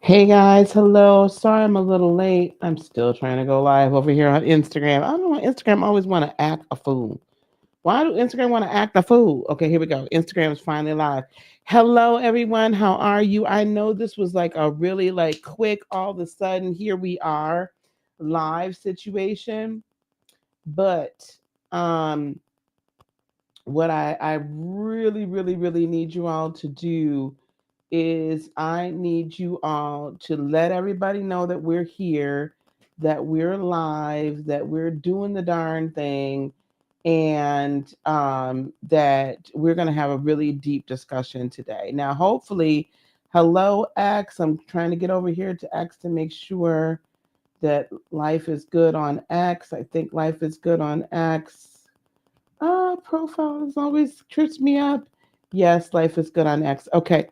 Hey guys, hello. Sorry I'm a little late. I'm still trying to go live over here on Instagram. I don't know why Instagram always want to act a fool. Why do Instagram want to act a fool? Okay, here we go. Instagram is finally live. Hello everyone, how are you? I know this was like a really like quick all of a sudden here we are live situation, but um what I really need you all to do is I need you all to let everybody know that we're here, that we're live, that we're doing the darn thing, and that we're going to have a really deep discussion today. Now, hopefully, hello, X. I'm trying to get over here to X to make sure that life is good on X. I think life is good on X. Profile is always trips me up. Yes, life is good on X. Okay.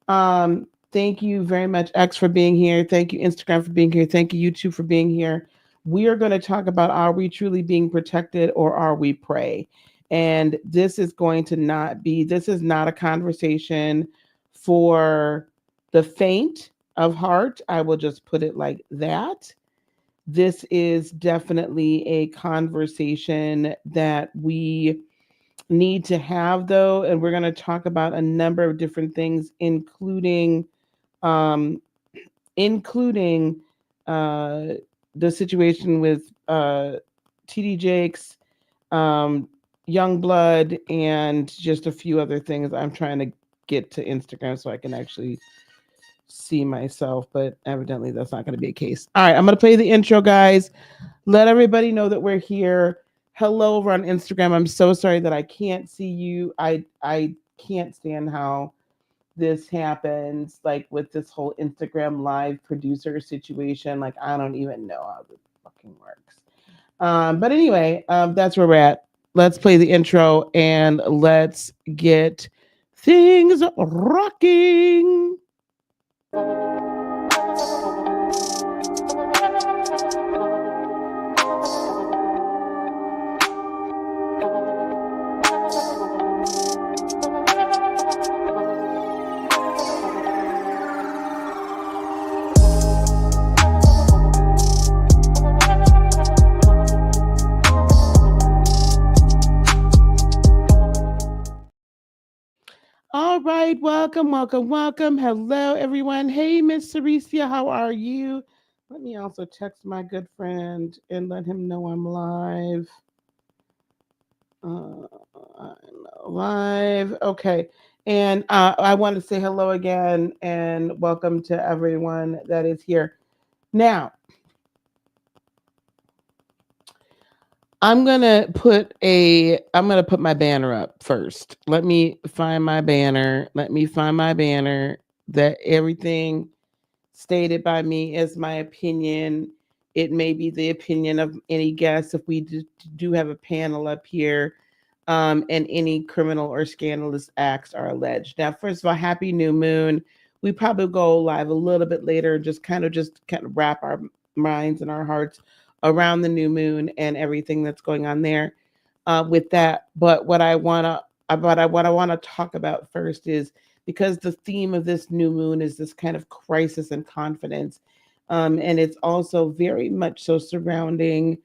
Thank you very much, X, for being here. Thank you, Instagram, for being here. Thank you, YouTube, for being here. We are going to talk about, are we truly being protected or are we prey? And this is going to not be, this is not a conversation for the faint of heart. I will just put it like that. This is definitely a conversation that we need to have, though, and we're going to talk about a number of different things, um, including uh, the situation with TD Jakes, um, Youngblood, and just a few other things. I'm trying to get to Instagram so I can actually see myself, but evidently that's not going to be a case. All right, I'm going to play the intro, guys. Let everybody know that we're here. Hello over on Instagram. I'm so sorry that I can't see you. I can't stand how this happens, like with this whole Instagram live producer situation. Like I don't even know how this fucking works. But anyway, that's where we're at. Let's play the intro and let's get things rocking. All right, welcome. Hello, everyone. Hey, Miss Cericia, how are you? Let me also text my good friend and let him know I'm live. Uh, I'm live. Okay. And I want to say hello again and welcome to everyone that is here. Now, I'm gonna put my banner up first. Let me find my banner. Let me find my banner that everything stated by me is my opinion. It may be the opinion of any guest if we do have a panel up here, and any criminal or scandalous acts are alleged. Now, first of all, happy new moon. We probably go live a little bit later, just kind of wrap our minds and our hearts around the new moon and everything that's going on there. With that, but what I want to talk about first is because the theme of this new moon is this kind of crisis and confidence, and it's also very much so surrounding,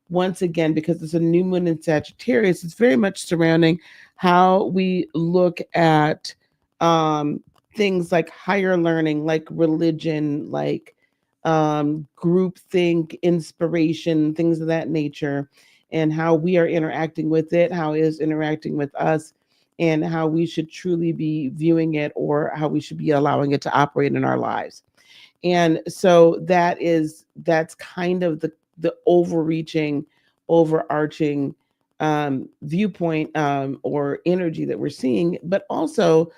once again, because it's a new moon in Sagittarius, it's very much surrounding how we look at um, things like higher learning, like religion, like group think, inspiration, things of that nature, and how we are interacting with it, how it is interacting with us, and how we should truly be viewing it or how we should be allowing it to operate in our lives. And so that's kind of the overreaching, overarching viewpoint, or energy that we're seeing. But also,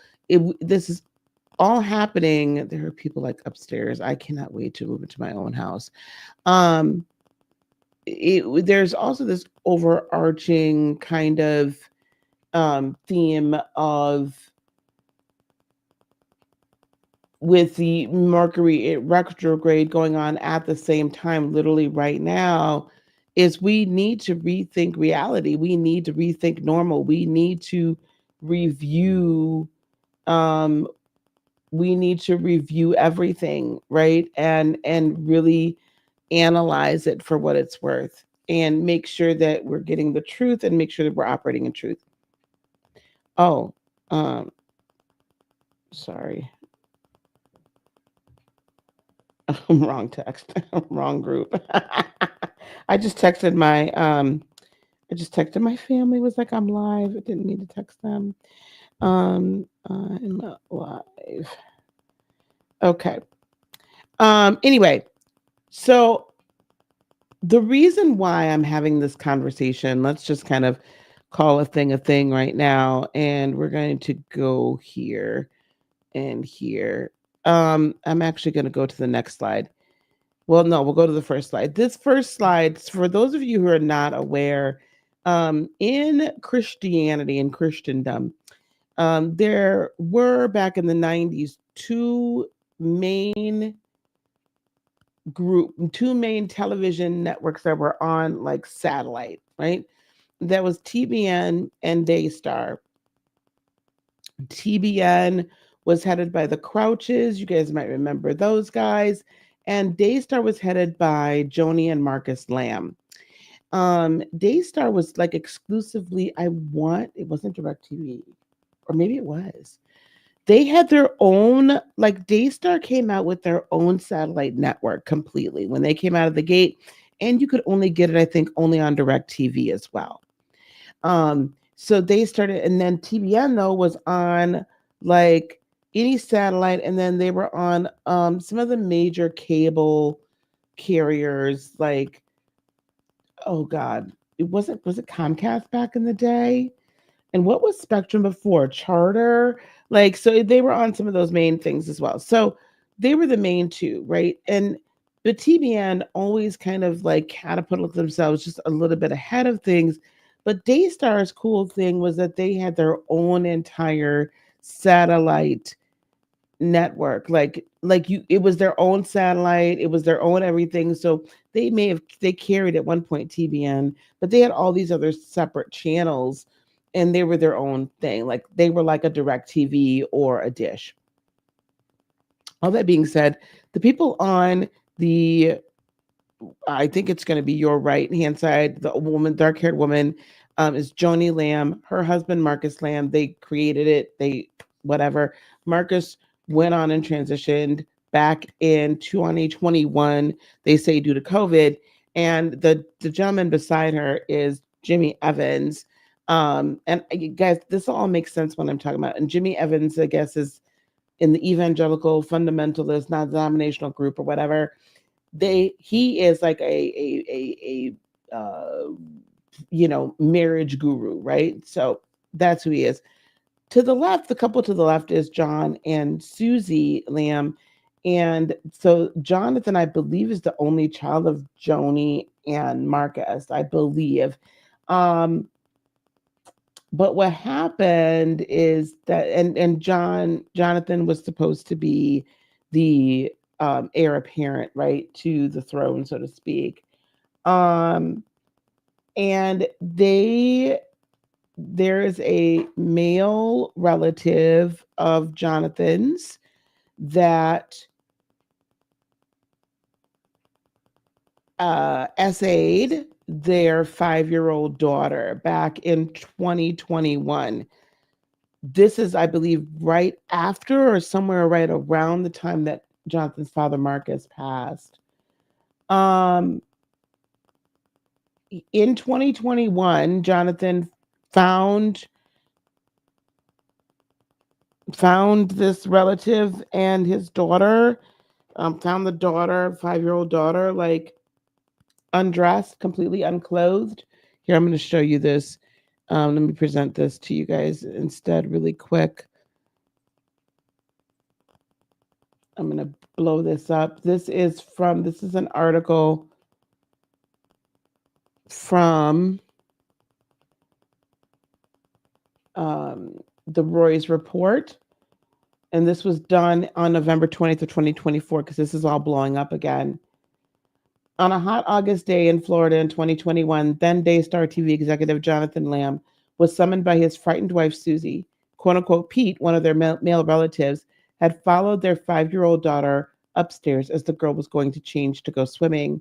this is all happening. There are people like upstairs. I cannot wait to move into my own house. Um, there's also this overarching kind of theme of, with the Mercury retrograde going on at the same time, literally right now, is we need to rethink reality. We need to rethink normal. We need to review um, we need to review everything, right? And really analyze it for what it's worth and make sure that we're getting the truth and make sure that we're operating in truth. Oh, sorry. Wrong text. Wrong group. I just texted my family, was like, I'm live. I didn't mean to text them. I'm live. Okay. Anyway, so the reason why I'm having this conversation, let's just kind of call a thing right now, and we're going to go here and here. I'm actually going to go to the next slide. Well, no, we'll go to the first slide. This first slide, for those of you who are not aware, in Christianity and Christendom, there were back in the 90s two main television networks that were on like satellite, right? That was TBN and Daystar. TBN was headed by the Crouches. You guys might remember those guys. And Daystar was headed by Joni and Marcus Lamb. Daystar was like exclusively, it wasn't DirecTV, or maybe it was. They had their own, like Daystar came out with their own satellite network completely when they came out of the gate. And you could only get it, I think, only on DirecTV as well. So they started, and then TBN though was on like any satellite, and then they were on some of the major cable carriers, like, oh God, was it Comcast back in the day? And what was Spectrum before? Charter? Like, so they were on some of those main things as well. So they were the main two, right? And the TBN always kind of like catapulted themselves just a little bit ahead of things. But Daystar's cool thing was that they had their own entire satellite network. It was their own satellite, it was their own everything. So they carried at one point TBN, but they had all these other separate channels and they were their own thing. Like they were like a DirecTV or a Dish. All that being said, the people on I think it's going to be your right hand side, the woman, dark haired woman, is Joni Lamb. Her husband, Marcus Lamb, they created it. Whatever. Marcus went on and transitioned back in 2021, they say due to COVID. And the gentleman beside her is Jimmy Evans. And guys, this all makes sense when I'm talking about. And Jimmy Evans, I guess, is in the evangelical fundamentalist, non-denominational group or whatever. He is like a marriage guru, right? So that's who he is. To the left, the couple to the left is John and Susie Lamb. And so Jonathan, I believe, is the only child of Joni and Marcus, I believe. But what happened is that, and Jonathan was supposed to be the heir apparent, right, to the throne, so to speak. And there is a male relative of Jonathan's that essayed their 5-year-old daughter back in 2021. This is, I believe, right after or somewhere right around the time that Jonathan's father, Marcus, passed. In 2021, Jonathan found this relative and his daughter, found the daughter, 5-year-old daughter, like undressed, completely unclothed. Here, I'm going to show you this. Let me present this to you guys instead really quick. I'm going to blow this up. This is an article from the Roy's report. And this was done on November 20th of 2024, because this is all blowing up again. On a hot August day in Florida in 2021, then Daystar TV executive Jonathan Lamb was summoned by his frightened wife, Susie. Quote unquote, Pete, one of their male relatives, had followed their 5-year-old daughter upstairs as the girl was going to change to go swimming.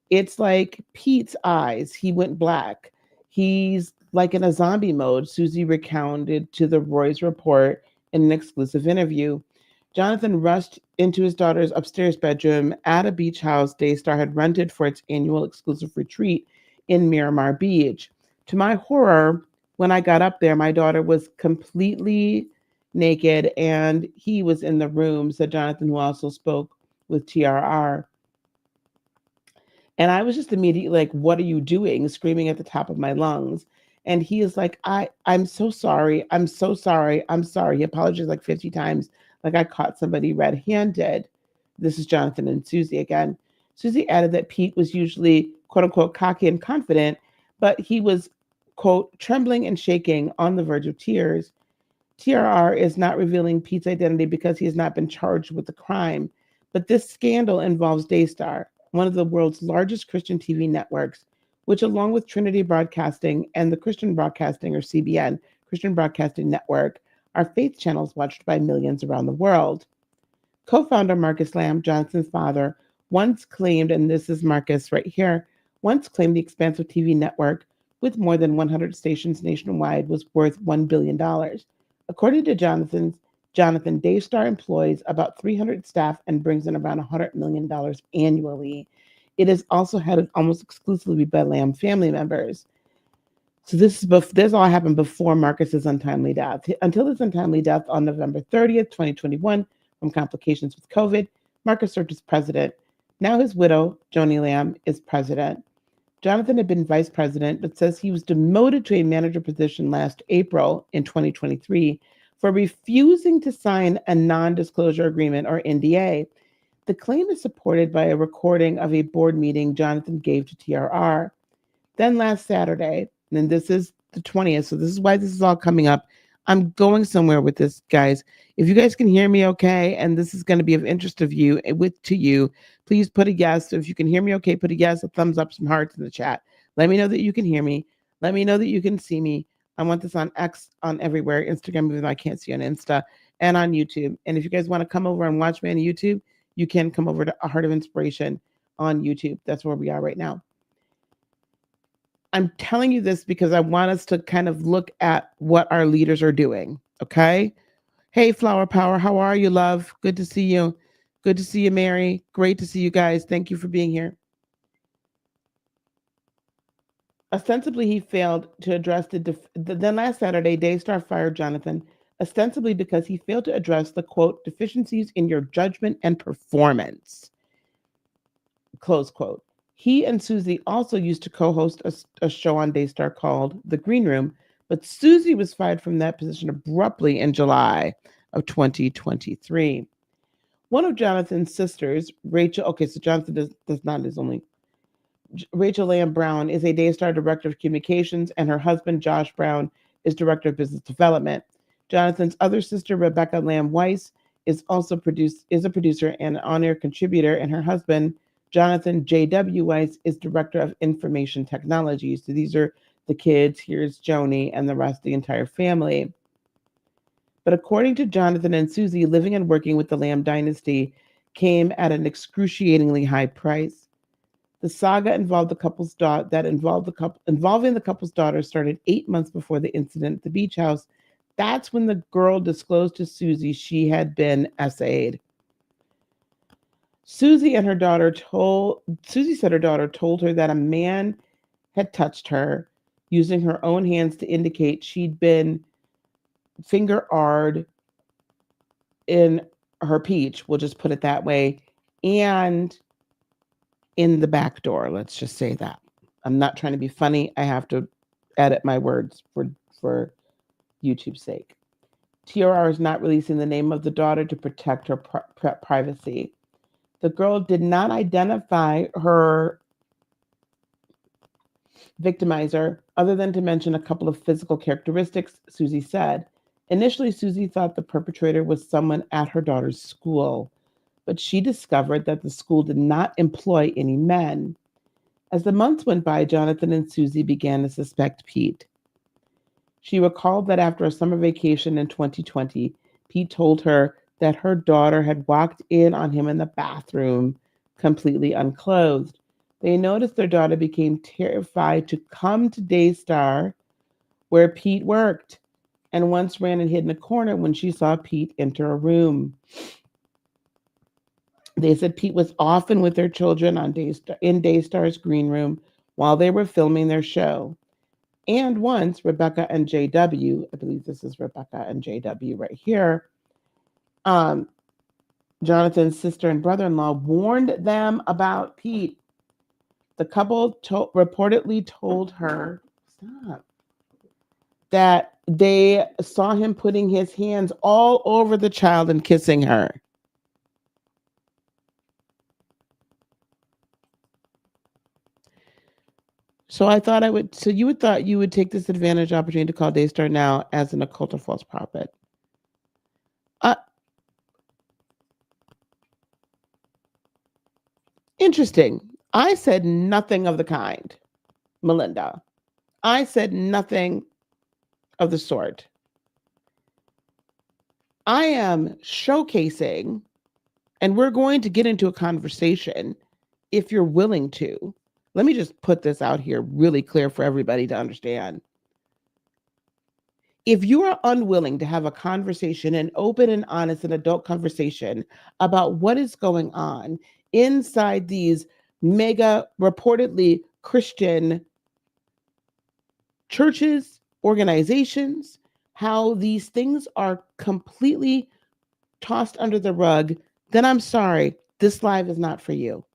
It's like Pete's eyes. He went black. He's like in a zombie mode, Susie recounted to the Roy's Report in an exclusive interview. Jonathan rushed into his daughter's upstairs bedroom at a beach house Daystar had rented for its annual exclusive retreat in Miramar Beach. To my horror, when I got up there, my daughter was completely naked and he was in the room, said Jonathan, who also spoke with TRR. And I was just immediately like, what are you doing? Screaming at the top of my lungs. And he is like, I'm so sorry. I'm so sorry. I'm sorry. He apologized like 50 times, like I caught somebody red-handed. This is Jonathan and Susie again. Susie added that Pete was usually, quote unquote, cocky and confident, but he was, quote, trembling and shaking on the verge of tears. TRR is not revealing Pete's identity because he has not been charged with the crime. But this scandal involves Daystar, one of the world's largest Christian TV networks, which, along with Trinity Broadcasting and the Christian Broadcasting, or CBN, Christian Broadcasting Network, are faith channels watched by millions around the world. Co-founder Marcus Lamb, Johnson's father, once claimed, and this is Marcus right here, once claimed the expansive TV network with more than 100 stations nationwide was worth $1 billion. According to Jonathan, Daystar employs about 300 staff and brings in around $100 million annually. It is also headed almost exclusively by Lamb family members. So this all happened before Marcus's untimely death. Until his untimely death on November 30th, 2021, from complications with COVID, Marcus served as president. Now his widow, Joni Lamb, is president. Jonathan had been vice president, but says he was demoted to a manager position last April in 2023 for refusing to sign a non-disclosure agreement, or NDA. The claim is supported by a recording of a board meeting Jonathan gave to TRR. Then last Saturday, and this is the 20th, so this is why this is all coming up. I'm going somewhere with this, guys. If you guys can hear me okay, and this is going to be of interest to you, please put a yes. So if you can hear me okay, put a yes, a thumbs up, some hearts in the chat. Let me know that you can hear me. Let me know that you can see me. I want this on X, on everywhere, Instagram, even though I can't see on Insta, and on YouTube. And if you guys want to come over and watch me on YouTube, you can come over to A Heart of Inspiration on YouTube. That's where we are right now. I'm telling you this because I want us to kind of look at what our leaders are doing, okay? Hey, Flower Power, how are you, love? Good to see you. Good to see you, Mary. Great to see you guys. Thank you for being here. Ostensibly, he failed to address then last Saturday, Daystar fired Jonathan, ostensibly because he failed to address the, quote, deficiencies in your judgment and performance, close quote. He and Susie also used to co-host a show on Daystar called The Green Room, but Susie was fired from that position abruptly in July of 2023. One of Jonathan's sisters, Rachel, okay, so Jonathan does not his only, Rachel Lamb Brown is a Daystar Director of Communications, and her husband, Josh Brown, is Director of Business Development. Jonathan's other sister, Rebecca Lamb Weiss, is a producer and an on-air contributor, and her husband, Jonathan J.W. Weiss, is Director of Information Technology. So these are the kids. Here's Joni and the rest of the entire family. But according to Jonathan and Susie, living and working with the Lamb dynasty came at an excruciatingly high price. The saga involving the couple's daughter started 8 months before the incident at the beach house. That's when the girl disclosed to Susie she had been SA'd. Susie said her daughter told her that a man had touched her using her own hands to indicate she'd been finger-a'd in her peach, we'll just put it that way, and in the back door. Let's just say that. I'm not trying to be funny. I have to edit my words for YouTube's sake. TRR is not releasing the name of the daughter to protect her privacy. The girl did not identify her victimizer other than to mention a couple of physical characteristics, Susie said. Initially, Susie thought the perpetrator was someone at her daughter's school, but she discovered that the school did not employ any men. As the months went by, Jonathan and Susie began to suspect Pete. She recalled that after a summer vacation in 2020, Pete told her that her daughter had walked in on him in the bathroom, completely unclothed. They noticed their daughter became terrified to come to Daystar, where Pete worked, and once ran and hid in a corner when she saw Pete enter a room. They said Pete was often with their children on in Daystar's green room while they were filming their show. And once Rebecca and JW, I believe this is Rebecca and JW right here, Jonathan's sister and brother-in-law warned them about Pete. The couple reportedly told her, stop, that they saw him putting his hands all over the child and kissing her. So you would thought you would take this advantage opportunity to call Daystar now as an occult or false prophet. Interesting. I said nothing of the kind, Melinda. I said nothing of the sort. I am showcasing, and we're going to get into a conversation if you're willing to. Let me just put this out here really clear for everybody to understand. If you are unwilling to have a conversation, an open and honest and adult conversation about what is going on inside these mega reportedly Christian churches, organizations, how these things are completely tossed under the rug, then I'm sorry, this live is not for you.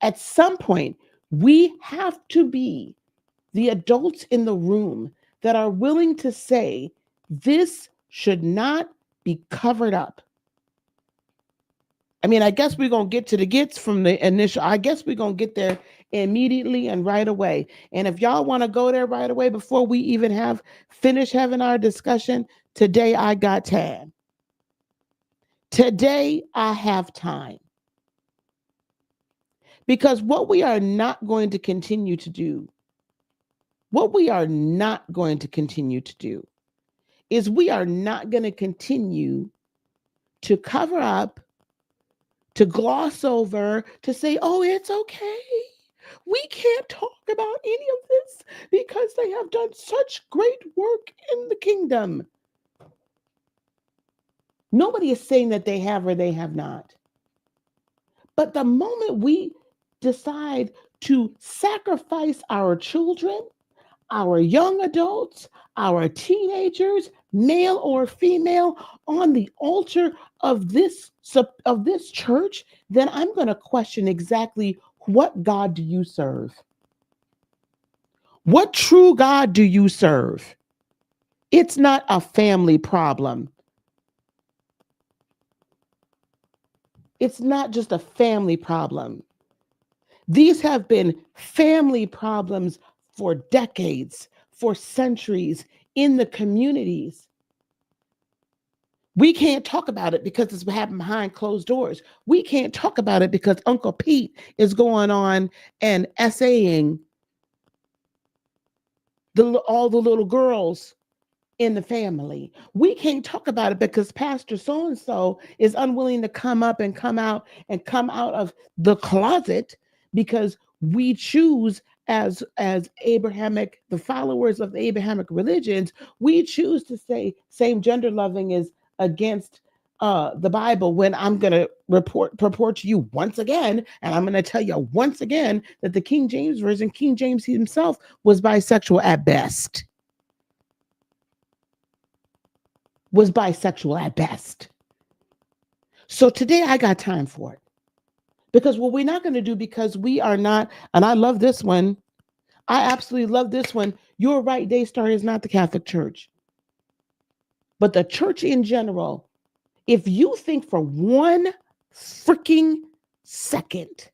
At some point, we have to be the adults in the room that are willing to say, this should not be covered up. I mean, I guess we're going to get to the gets from the initial, I guess we're going to get there immediately and right away. And if y'all want to go there right away before we even finish having our discussion, today I got time. Today I have time. Because what we are not going to continue to do, is we are not going to continue to cover up, to gloss over, to say, oh, it's okay. We can't talk about any of this because they have done such great work in the kingdom. Nobody is saying that they have or they have not. But the moment we decide to sacrifice our children, our young adults, our teenagers, male or female, on the altar of this church, then I'm going to question exactly what God do you serve? What true God do you serve? It's not a family problem. It's not just a family problem. These have been family problems for decades, for centuries in the communities. We can't talk about it because it's happening behind closed doors. We can't talk about it because Uncle Pete is going on and essaying all the little girls in the family. We can't talk about it because Pastor so-and-so is unwilling to come up and come out of the closet, because we choose as Abrahamic, the followers of the Abrahamic religions, we choose to say same gender loving is against the Bible, when I'm going to purport to you once again, and I'm going to tell you once again that the King James Version, King James himself was bisexual at best. So today I got time for it. Because what we're not going to do, because we are not, and I love this one. I absolutely love this one. You're right, Daystar is not the Catholic Church. But the church in general, if you think for one freaking second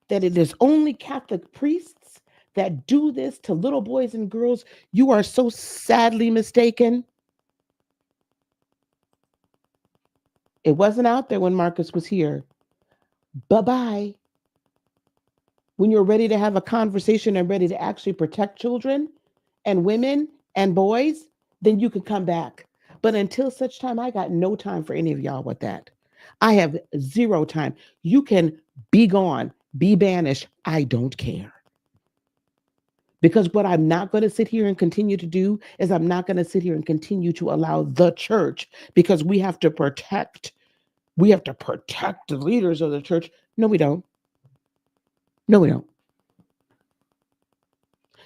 that it is only Catholic priests that do this to little boys and girls, you are so sadly mistaken. It wasn't out there when Marcus was here. Bye-bye. When you're ready to have a conversation and ready to actually protect children and women and boys, then you can come back. But until such time, I got no time for any of y'all with that. I have zero time. You can be gone, be banished. I don't care. Because what I'm not going to sit here and continue to do is I'm not going to sit here and continue to allow the church, because we have to protect the leaders of the church. No, we don't. No, we don't.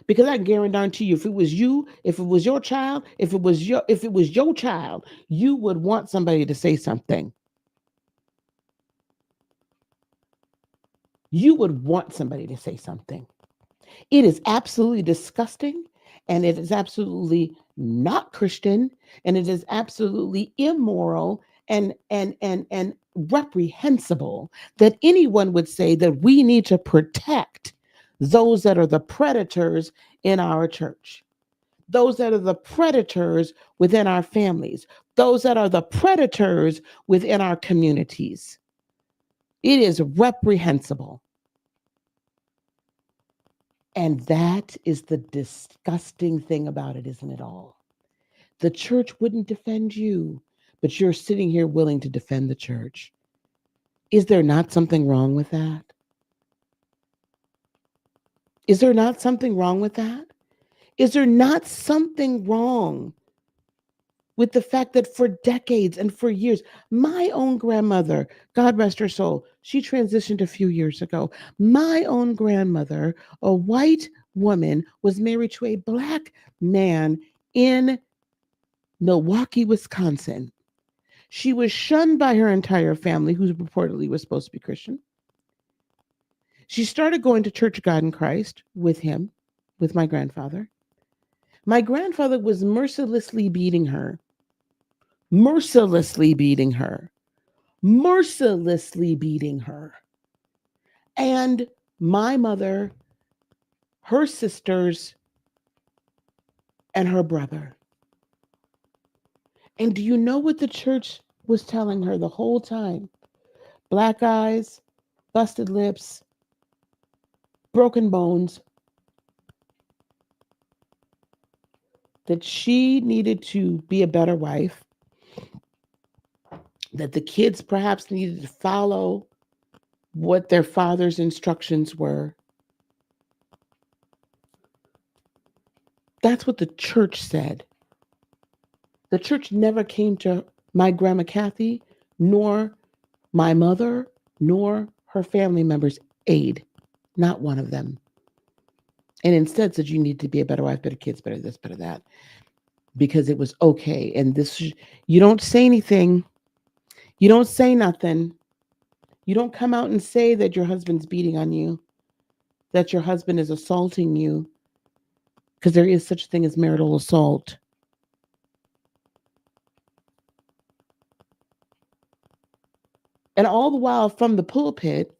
Because I guarantee you, if it was you, if it was your child, if it was your child, you would want somebody to say something. You would want somebody to say something. It is absolutely disgusting, and it is absolutely not Christian, and it is absolutely immoral and reprehensible that anyone would say that we need to protect those that are the predators in our church, those that are the predators within our families, those that are the predators within our communities. It is reprehensible. And that is the disgusting thing about it, isn't it all? The church wouldn't defend you, but you're sitting here willing to defend the church. Is there not something wrong with that? Is there not something wrong with that? Is there not something wrong with the fact that for decades and for years, my own grandmother, God rest her soul, she transitioned a few years ago. My own grandmother, a white woman, was married to a black man in Milwaukee, Wisconsin. She was shunned by her entire family, who reportedly was supposed to be Christian. She started going to Church of God in Christ with him, with my grandfather. My grandfather was mercilessly beating her, mercilessly beating her, mercilessly beating her. And my mother, her sisters, and her brother. And do you know what the church was telling her the whole time? Black eyes, busted lips, broken bones. That she needed to be a better wife, that the kids perhaps needed to follow what their father's instructions were. That's what the church said. The church never came to my grandma Kathy, nor my mother, nor her family members' aid. Not one of them. And instead said you need to be a better wife, better kids, better this, better that. Because it was okay. And this, you don't say anything. You don't say nothing. You don't come out and say that your husband's beating on you, that your husband is assaulting you, because there is such a thing as marital assault. And all the while from the pulpit,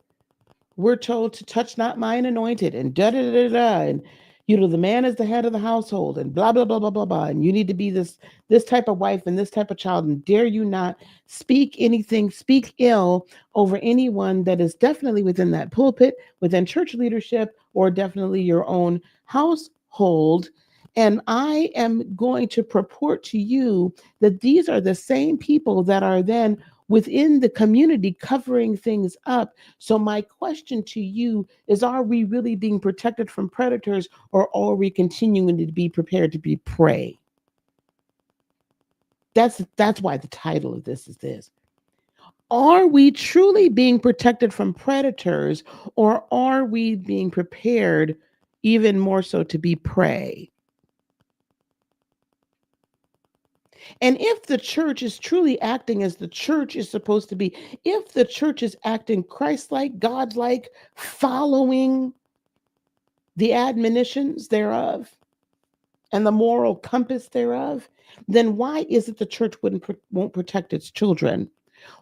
we're told to touch not mine anointed and da da da da. And, the man is the head of the household and blah, blah, blah, blah, blah, blah. And you need to be this type of wife and this type of child. And dare you not speak anything, speak ill over anyone that is definitely within that pulpit, within church leadership, or definitely your own household. And I am going to purport to you that these are the same people that are then within the community covering things up. So my question to you is, are we really being protected from predators, or are we continuing to be prepared to be prey? That's why the title of this is this. Are we truly being protected from predators, or are we being prepared even more so to be prey? And if the church is truly acting as the church is supposed to be, if the church is acting Christ-like, God-like, following the admonitions thereof and the moral compass thereof, then why is it the church won't protect its children?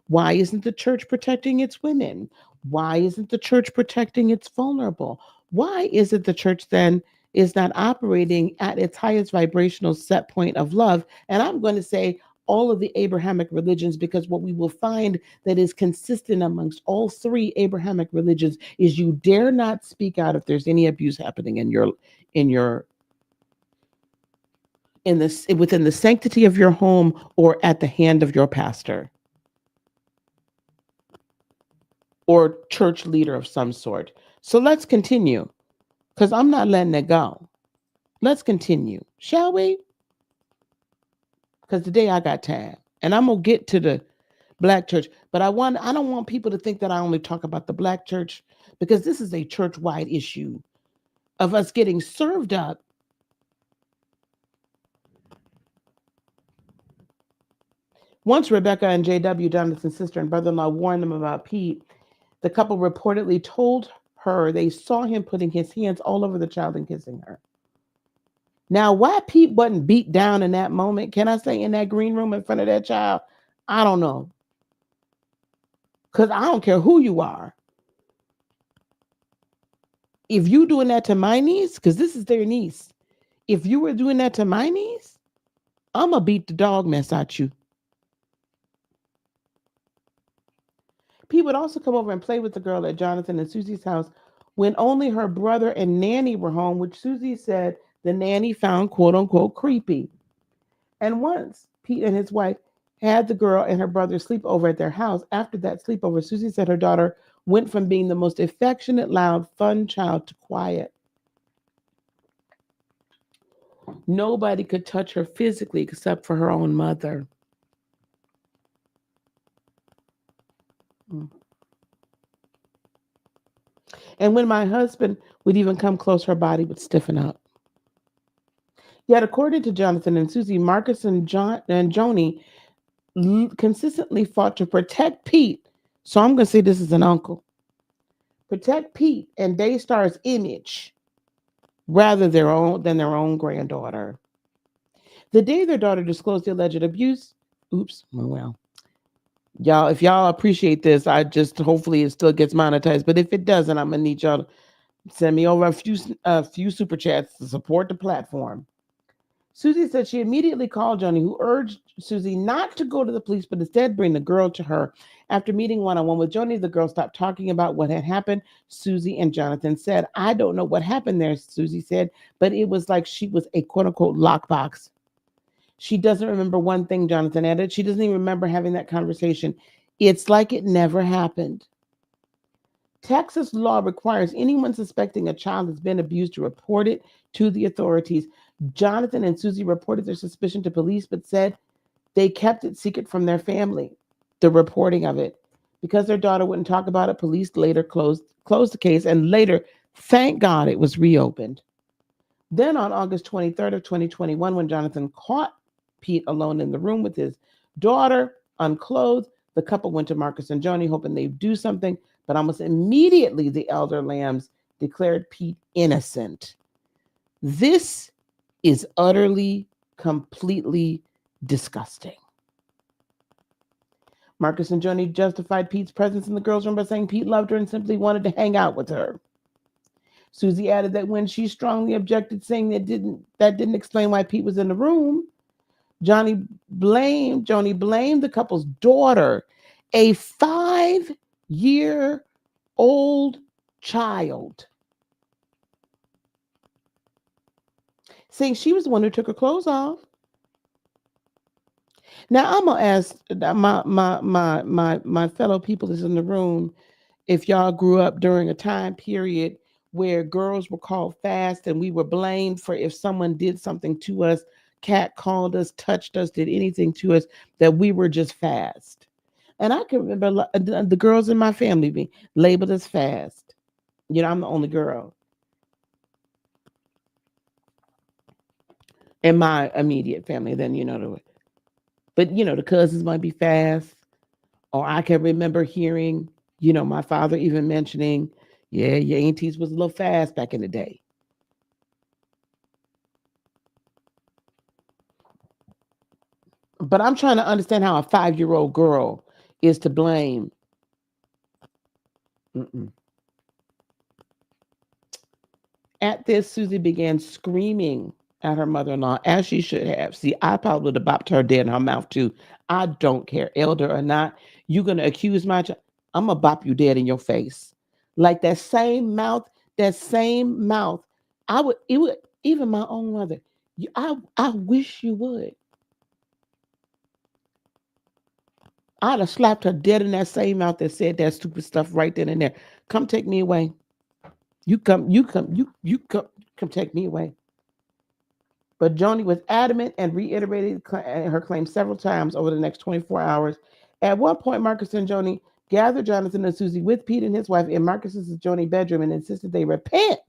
Why isn't the church protecting its women? Why isn't the church protecting its vulnerable? Why is it the church then is not operating at its highest vibrational set point of love? And I'm going to say all of the Abrahamic religions, because what we will find that is consistent amongst all three Abrahamic religions is you dare not speak out if there's any abuse happening in your within the sanctity of your home or at the hand of your pastor or church leader of some sort. So let's continue because I'm not letting it go. Let's continue, shall we? Because today I got time and I'm going to get to the Black church, but I don't want people to think that I only talk about the Black church because this is a church-wide issue of us getting served up. Once Rebecca and JW, Jonathan's sister and brother-in-law, warned them about Pete, the couple reportedly told her they saw him putting his hands all over the child and kissing her. Now, why Pete wasn't beat down in that moment, can I say, in that green room in front of that child? I don't know. Because I don't care who you are. If you doing that to my niece, because this is their niece, if you were doing that to my niece, I'm going to beat the dog mess out you. Pete would also come over and play with the girl at Jonathan and Susie's house when only her brother and nanny were home, which Susie said the nanny found quote unquote creepy. And once Pete and his wife had the girl and her brother sleep over at their house, after that sleepover, Susie said her daughter went from being the most affectionate, loud, fun child to quiet. Nobody could touch her physically except for her own mother. And when my husband would even come close, her body would stiffen up. Yet, according to Jonathan and Susie, Marcus and Joni consistently fought to protect Pete. So I'm going to say this is an uncle. Protect Pete and Daystar's image rather than their own granddaughter. The day their daughter disclosed the alleged abuse, well, y'all, if y'all appreciate this, I just hopefully it still gets monetized. But if it doesn't, I'm gonna need y'all to send me over a few super chats to support the platform. Susie said she immediately called Joni, who urged Susie not to go to the police, but instead bring the girl to her. After meeting one-on-one with Joni, the girl stopped talking about what had happened. Susie and Jonathan said, I don't know what happened there, Susie said, but it was like she was a quote-unquote lockbox. She doesn't remember one thing, Jonathan added. She doesn't even remember having that conversation. It's like it never happened. Texas law requires anyone suspecting a child has been abused to report it to the authorities. Jonathan and Susie reported their suspicion to police, but said they kept it secret from their family, the reporting of it. Because their daughter wouldn't talk about it, police later closed the case, and later, thank God, it was reopened. Then on August 23rd of 2021, when Jonathan caught Pete alone in the room with his daughter, unclothed, the couple went to Marcus and Joni, hoping they'd do something, but almost immediately the elder lambs declared Pete innocent. This is utterly, completely disgusting. Marcus and Joni justified Pete's presence in the girls' room by saying Pete loved her and simply wanted to hang out with her. Susie added that when she strongly objected, saying that didn't explain why Pete was in the room, Joni blamed the couple's daughter, a 5-year-old child, saying she was the one who took her clothes off. Now I'm gonna ask my fellow people that's in the room if y'all grew up during a time period where girls were called fast and we were blamed for if someone did something to us, cat called us, touched us, did anything to us, that we were just fast. And I can remember the girls in my family being labeled as fast. I'm the only girl in my immediate family. Then but the cousins might be fast. Or I can remember hearing, my father even mentioning, yeah, your aunties was a little fast back in the day. But I'm trying to understand how a 5-year-old girl is to blame. At this, Susie began screaming at her mother-in-law, as she should have. See, I probably would have bopped her dead in her mouth too. I don't care, elder or not. You're going to accuse my child. I'm going to bop you dead in your face. Like that same mouth. It would, even my own mother, I wish you would. I'd have slapped her dead in that same mouth that said that stupid stuff right then and there. Come take me away. You come take me away. But Joni was adamant and reiterated her claim several times over the next 24 hours. At one point, Marcus and Joni gathered Jonathan and Susie with Pete and his wife in Marcus's Joni bedroom and insisted they repent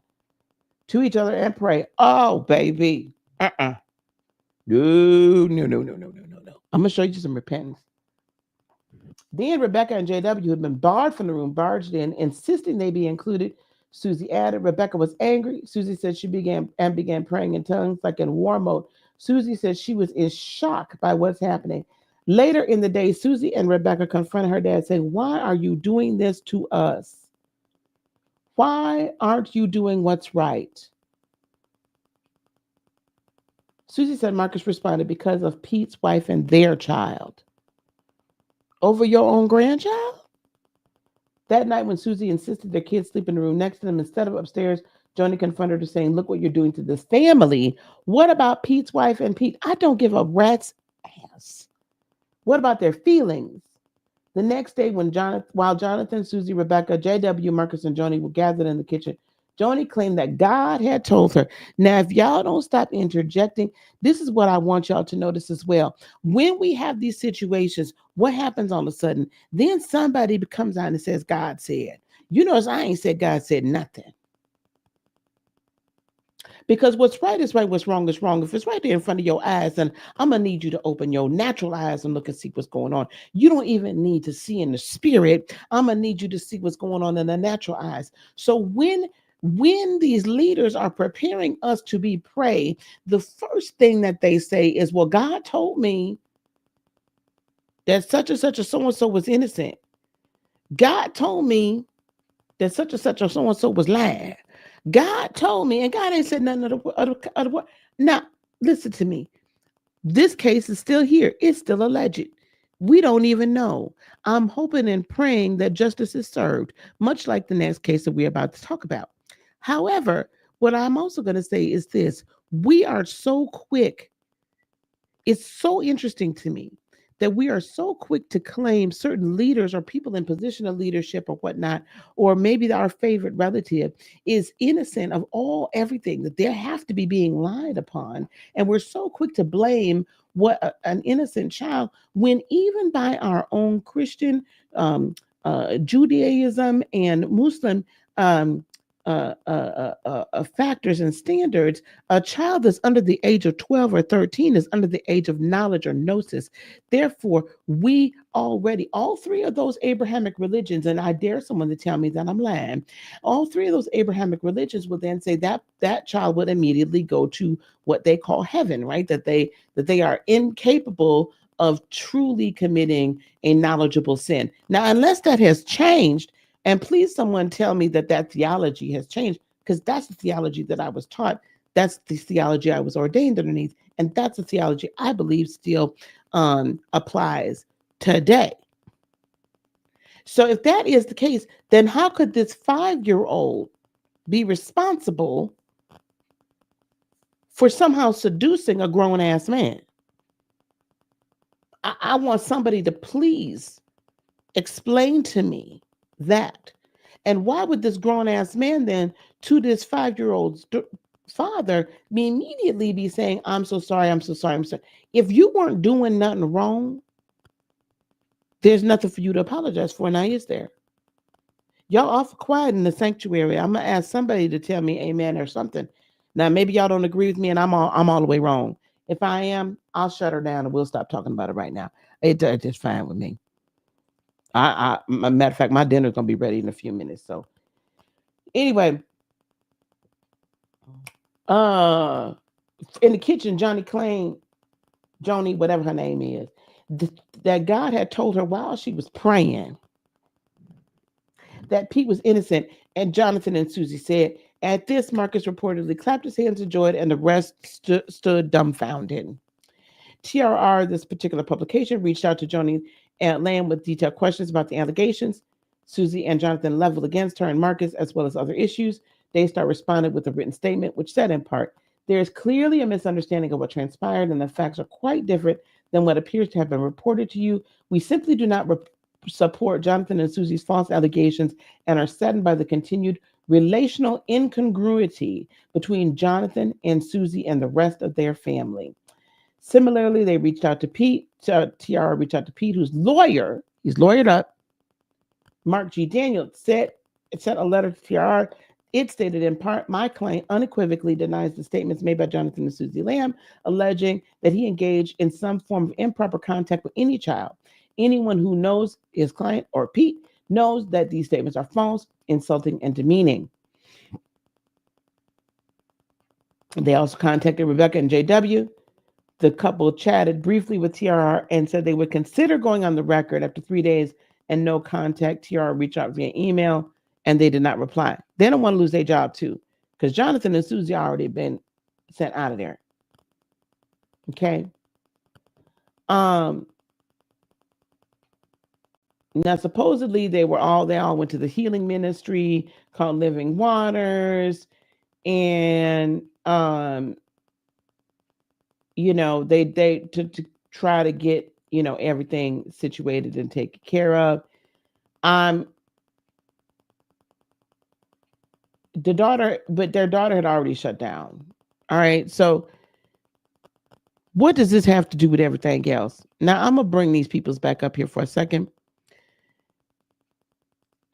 to each other and pray. Oh, baby. Uh-uh. No, no, no, no, no, no, no, no. I'm going to show you some repentance. Then Rebecca and JW, who had been barred from the room, barged in, insisting they be included. Susie added. Rebecca was angry. Susie said she began praying in tongues like in war mode. Susie said she was in shock by what's happening. Later in the day, Susie and Rebecca confronted her dad, saying, "Why are you doing this to us? Why aren't you doing what's right?" Susie said Marcus responded, "Because of Pete's wife and their child." Over your own grandchild? That night, when Susie insisted their kids sleep in the room next to them instead of upstairs, Joni confronted her, saying, "Look what you're doing to this family. What about Pete's wife and Pete? I don't give a rat's ass. What about their feelings?" The next day, while Jonathan, Susie, Rebecca, JW, Marcus, and Joni were gathered in the kitchen, Joni claimed that God had told her. Now, if y'all don't stop interjecting, this is what I want y'all to notice as well. When we have these situations, what happens all of a sudden? Then somebody comes out and says, "God said." You notice I ain't said God said nothing. Because what's right is right, what's wrong is wrong. If it's right there in front of your eyes, then I'm going to need you to open your natural eyes and look and see what's going on. You don't even need to see in the spirit. I'm going to need you to see what's going on in the natural eyes. So when these leaders are preparing us to be prey, the first thing that they say is, "Well, God told me that such and such a so-and-so was innocent. God told me that such and such a so-and-so was lying. God told me," and God ain't said nothing of the word. Now, listen to me. This case is still here. It's still alleged. We don't even know. I'm hoping and praying that justice is served, much like the next case that we're about to talk about. However, what I'm also going to say is this. We are so quick. It's so interesting to me that we are so quick to claim certain leaders or people in position of leadership or whatnot, or maybe our favorite relative is innocent of everything, that they have to be being lied upon. And we're so quick to blame an innocent child when even by our own Christian, Judaism and Muslim um, factors and standards, a child that's under the age of 12 or 13 is under the age of knowledge or gnosis. Therefore, we already, all three of those Abrahamic religions, and I dare someone to tell me that I'm lying, all three of those Abrahamic religions will then say that that child would immediately go to what they call heaven, right? That they are incapable of truly committing a knowledgeable sin. Now, unless that has changed, and please someone tell me that theology has changed, because that's the theology that I was taught. That's the theology I was ordained underneath. And that's the theology I believe still applies today. So if that is the case, then how could this 5-year-old be responsible for somehow seducing a grown-ass man? I want somebody to please explain to me that. And why would this grown-ass man then, to this 5-year-old's father, immediately be saying, "I'm so sorry, I'm so sorry, I'm sorry"? If you weren't doing nothing wrong, there's nothing for you to apologize for. Now, is there? Y'all awful quiet in the sanctuary. I'm gonna ask somebody to tell me amen or something. Now, maybe y'all don't agree with me, and I'm all the way wrong. If I am, I'll shut her down and we'll stop talking about it right now. It's just fine with me. Matter of fact, my dinner's gonna be ready in a few minutes. So, anyway, in the kitchen, Joni, whatever her name is, that God had told her while she was praying that Pete was innocent, and Jonathan and Susie said. At this, Marcus reportedly clapped his hands in joy, and the rest stood dumbfounded. TRR, this particular publication, reached out to Joni and Lamb with detailed questions about the allegations. Susie and Jonathan leveled against her and Marcus, as well as other issues. Daystar responded with a written statement, which said in part, There is clearly a misunderstanding of what transpired, and the facts are quite different than what appears to have been reported to you. We simply do not support Jonathan and Susie's false allegations and are saddened by the continued relational incongruity between Jonathan and Susie and the rest of their family. Similarly, they reached out to Pete. Tiara reached out to Pete, who's lawyer. He's lawyered up. Mark G. Daniel sent a letter to Tiara. It stated in part, my client unequivocally denies the statements made by Jonathan and Susie Lamb, alleging that he engaged in some form of improper contact with any child. Anyone who knows his client or Pete knows that these statements are false, insulting, and demeaning. They also contacted Rebecca and JW. The couple chatted briefly with TRR and said they would consider going on the record. After 3 days and no contact, TRR reached out via email and they did not reply. They don't want to lose their job too, because Jonathan and Susie already been sent out of there. Okay. Now supposedly they all went to the healing ministry called Living Waters, and they to try to get everything situated and taken care of. Their daughter had already shut down. All right, so what does this have to do with everything else? Now I'm gonna bring these peoples back up here for a second.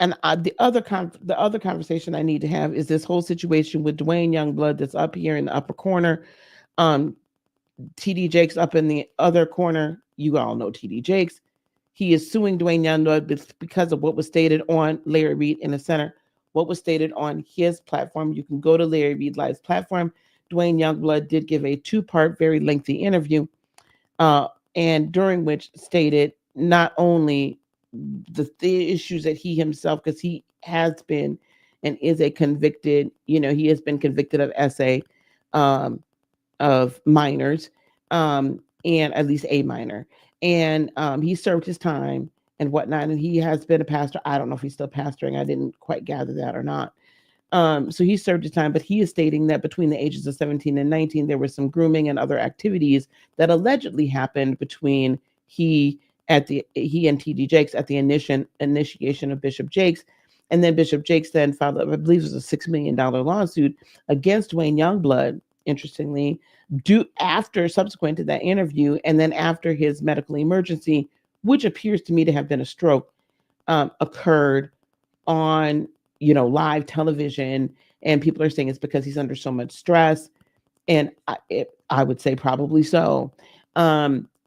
And the other conversation I need to have is this whole situation with Duane Youngblood that's up here in the upper corner. TD Jakes up in the other corner. You all know TD Jakes. He is suing Duane Youngblood because of what was stated on Larry Reid in the center. What was stated on his platform. You can go to Larry Reid Live's platform. Duane Youngblood did give a 2-part, very lengthy interview, and during which stated not only the issues that he himself, because he has been and is a convicted, he has been convicted of SA, of minors, and at least a minor. And he served his time and whatnot, and he has been a pastor. I don't know if he's still pastoring. I didn't quite gather that or not. So he served his time, but he is stating that between the ages of 17 and 19, there was some grooming and other activities that allegedly happened between he and TD Jakes at the initiation of Bishop Jakes. And then Bishop Jakes then filed, I believe it was a $6 million lawsuit against Duane Youngblood, interestingly, subsequent to that interview, and then after his medical emergency, which appears to me to have been a stroke, occurred on live television, and people are saying it's because he's under so much stress, and I would say probably so.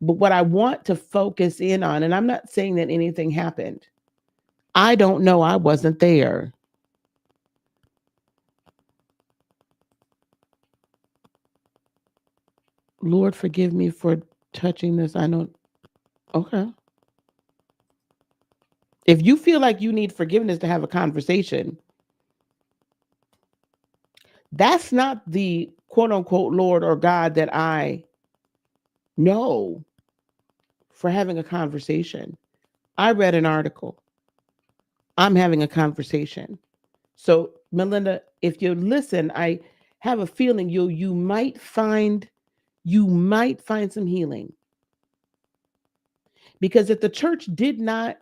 But what I want to focus in on, and I'm not saying that anything happened. I don't know. I wasn't there. Lord, forgive me for touching this. I know. Okay. If you feel like you need forgiveness to have a conversation, that's not the quote unquote Lord or God that I know for having a conversation. I read an article. I'm having a conversation. So, Melinda, if you listen, I have a feeling you might find some healing. Because if the church did not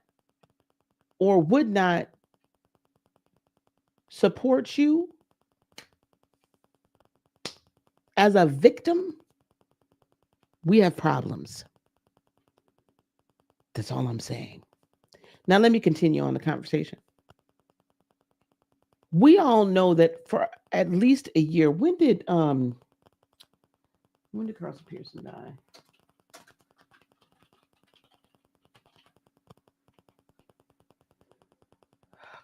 or would not support you as a victim, we have problems. That's all I'm saying. Now, let me continue on the conversation. We all know that for at least a year, when did Carlson Pearson die?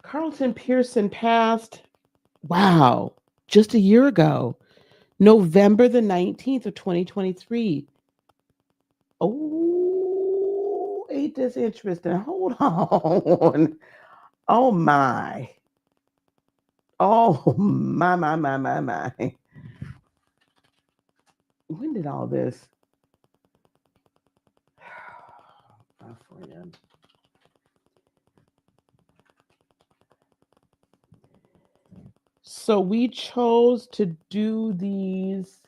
Carlton Pearson passed, wow, just a year ago, November the 19th of 2023. Oh, ain't this interesting? Hold on. Oh, my. Oh, my. When did all this? So we chose to do these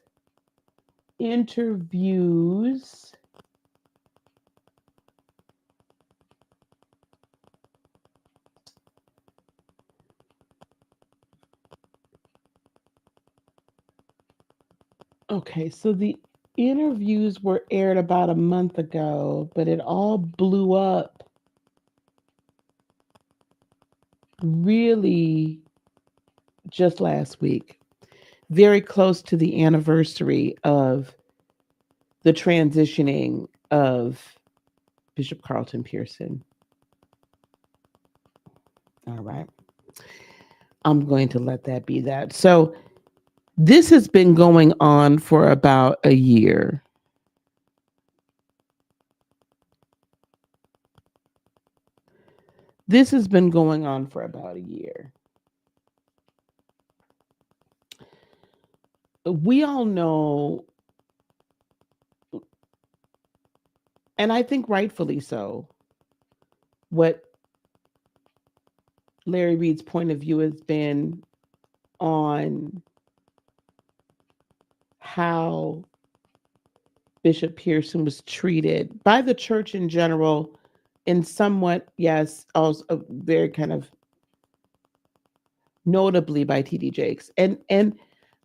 interviews okay, so the interviews were aired about a month ago, but it all blew up really just last week, very close to the anniversary of the transitioning of Bishop Carlton Pearson. All right. I'm going to let that be that. So, this has been going on for about a year. This has been going on for about a year. We all know, and I think rightfully so, what Larry Reid's point of view has been on how Bishop Pearson was treated by the church in general, and somewhat, yes, also very kind of notably by TD Jakes. And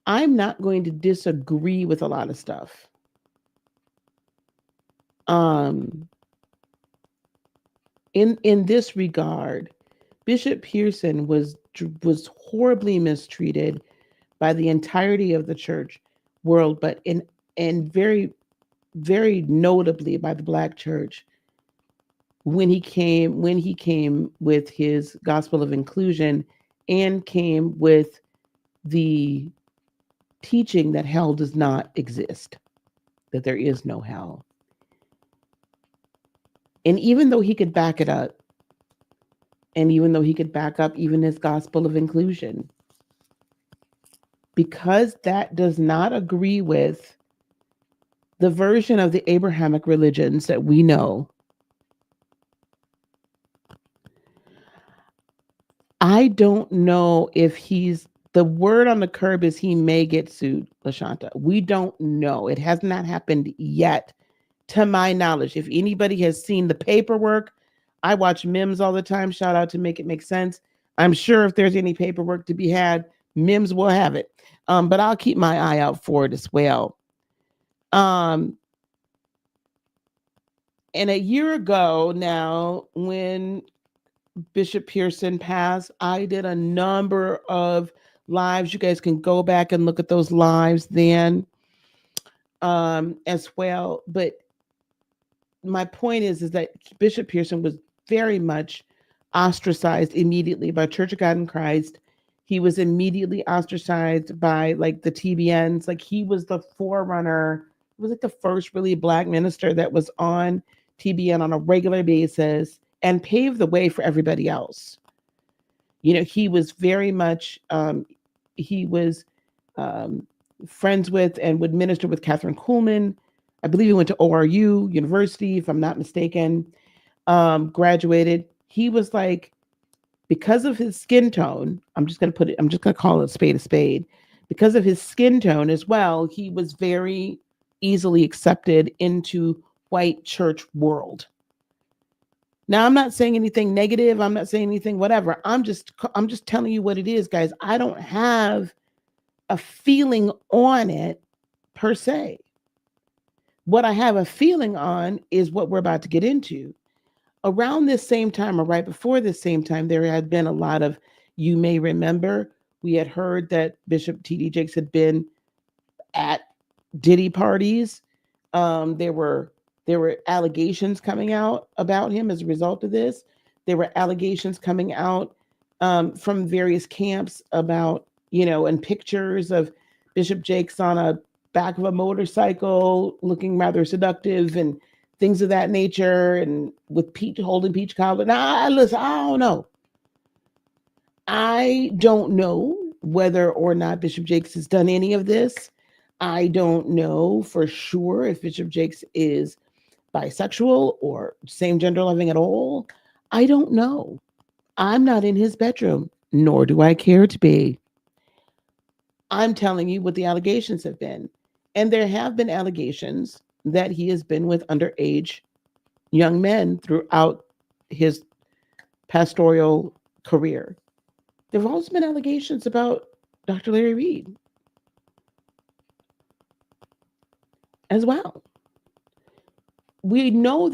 I'm not going to disagree with a lot of stuff. In this regard, Bishop Pearson was horribly mistreated by the entirety of the church world, but in very notably by the Black church when he came with his gospel of inclusion and came with the teaching that hell does not exist, that there is no hell. And even though he could back it up, and even though he could back up even his gospel of inclusion, because that does not agree with the version of the Abrahamic religions that we know, I don't know if the word on the curb is he may get sued, LaShanta. We don't know. It has not happened yet, to my knowledge. If anybody has seen the paperwork, I watch Mims all the time. Shout out to Make It Make Sense. I'm sure if there's any paperwork to be had, Mims will have it. But I'll keep my eye out for it as well. And a year ago now, when Bishop Pearson passed, I did a number of lives. You guys can go back and look at those lives then as well. But my point is that Bishop Pearson was very much ostracized immediately by Church of God in Christ. He was immediately ostracized by like the TBNs. Like he was the forerunner. He was like the first really Black minister that was on TBN on a regular basis and paved the way for everybody else. You know, he was very much, he was friends with and would minister with Catherine Kuhlman. I believe he went to ORU University, if I'm not mistaken, graduated. He was like, because of his skin tone, I'm just going to call it a spade. Because of his skin tone as well, he was very easily accepted into white church world. Now, I'm not saying anything negative. I'm not saying anything, whatever. I'm just telling you what it is, guys. I don't have a feeling on it per se. What I have a feeling on is what we're about to get into. Around this same time, or right before this same time, there had been a lot of, you may remember, we had heard that Bishop T.D. Jakes had been at Diddy parties. There were allegations coming out about him as a result of this. There were allegations coming out from various camps about, and pictures of Bishop Jakes on a back of a motorcycle looking rather seductive and things of that nature, and with Pete holding peach cobbler. Now, listen, I don't know whether or not Bishop Jakes has done any of this. I don't know for sure if Bishop Jakes is bisexual or same gender loving at all. I don't know. I'm not in his bedroom, nor do I care to be. I'm telling you what the allegations have been. And there have been allegations that he has been with underage young men throughout his pastoral career. There have also been allegations about Dr. Larry Reid as well. We know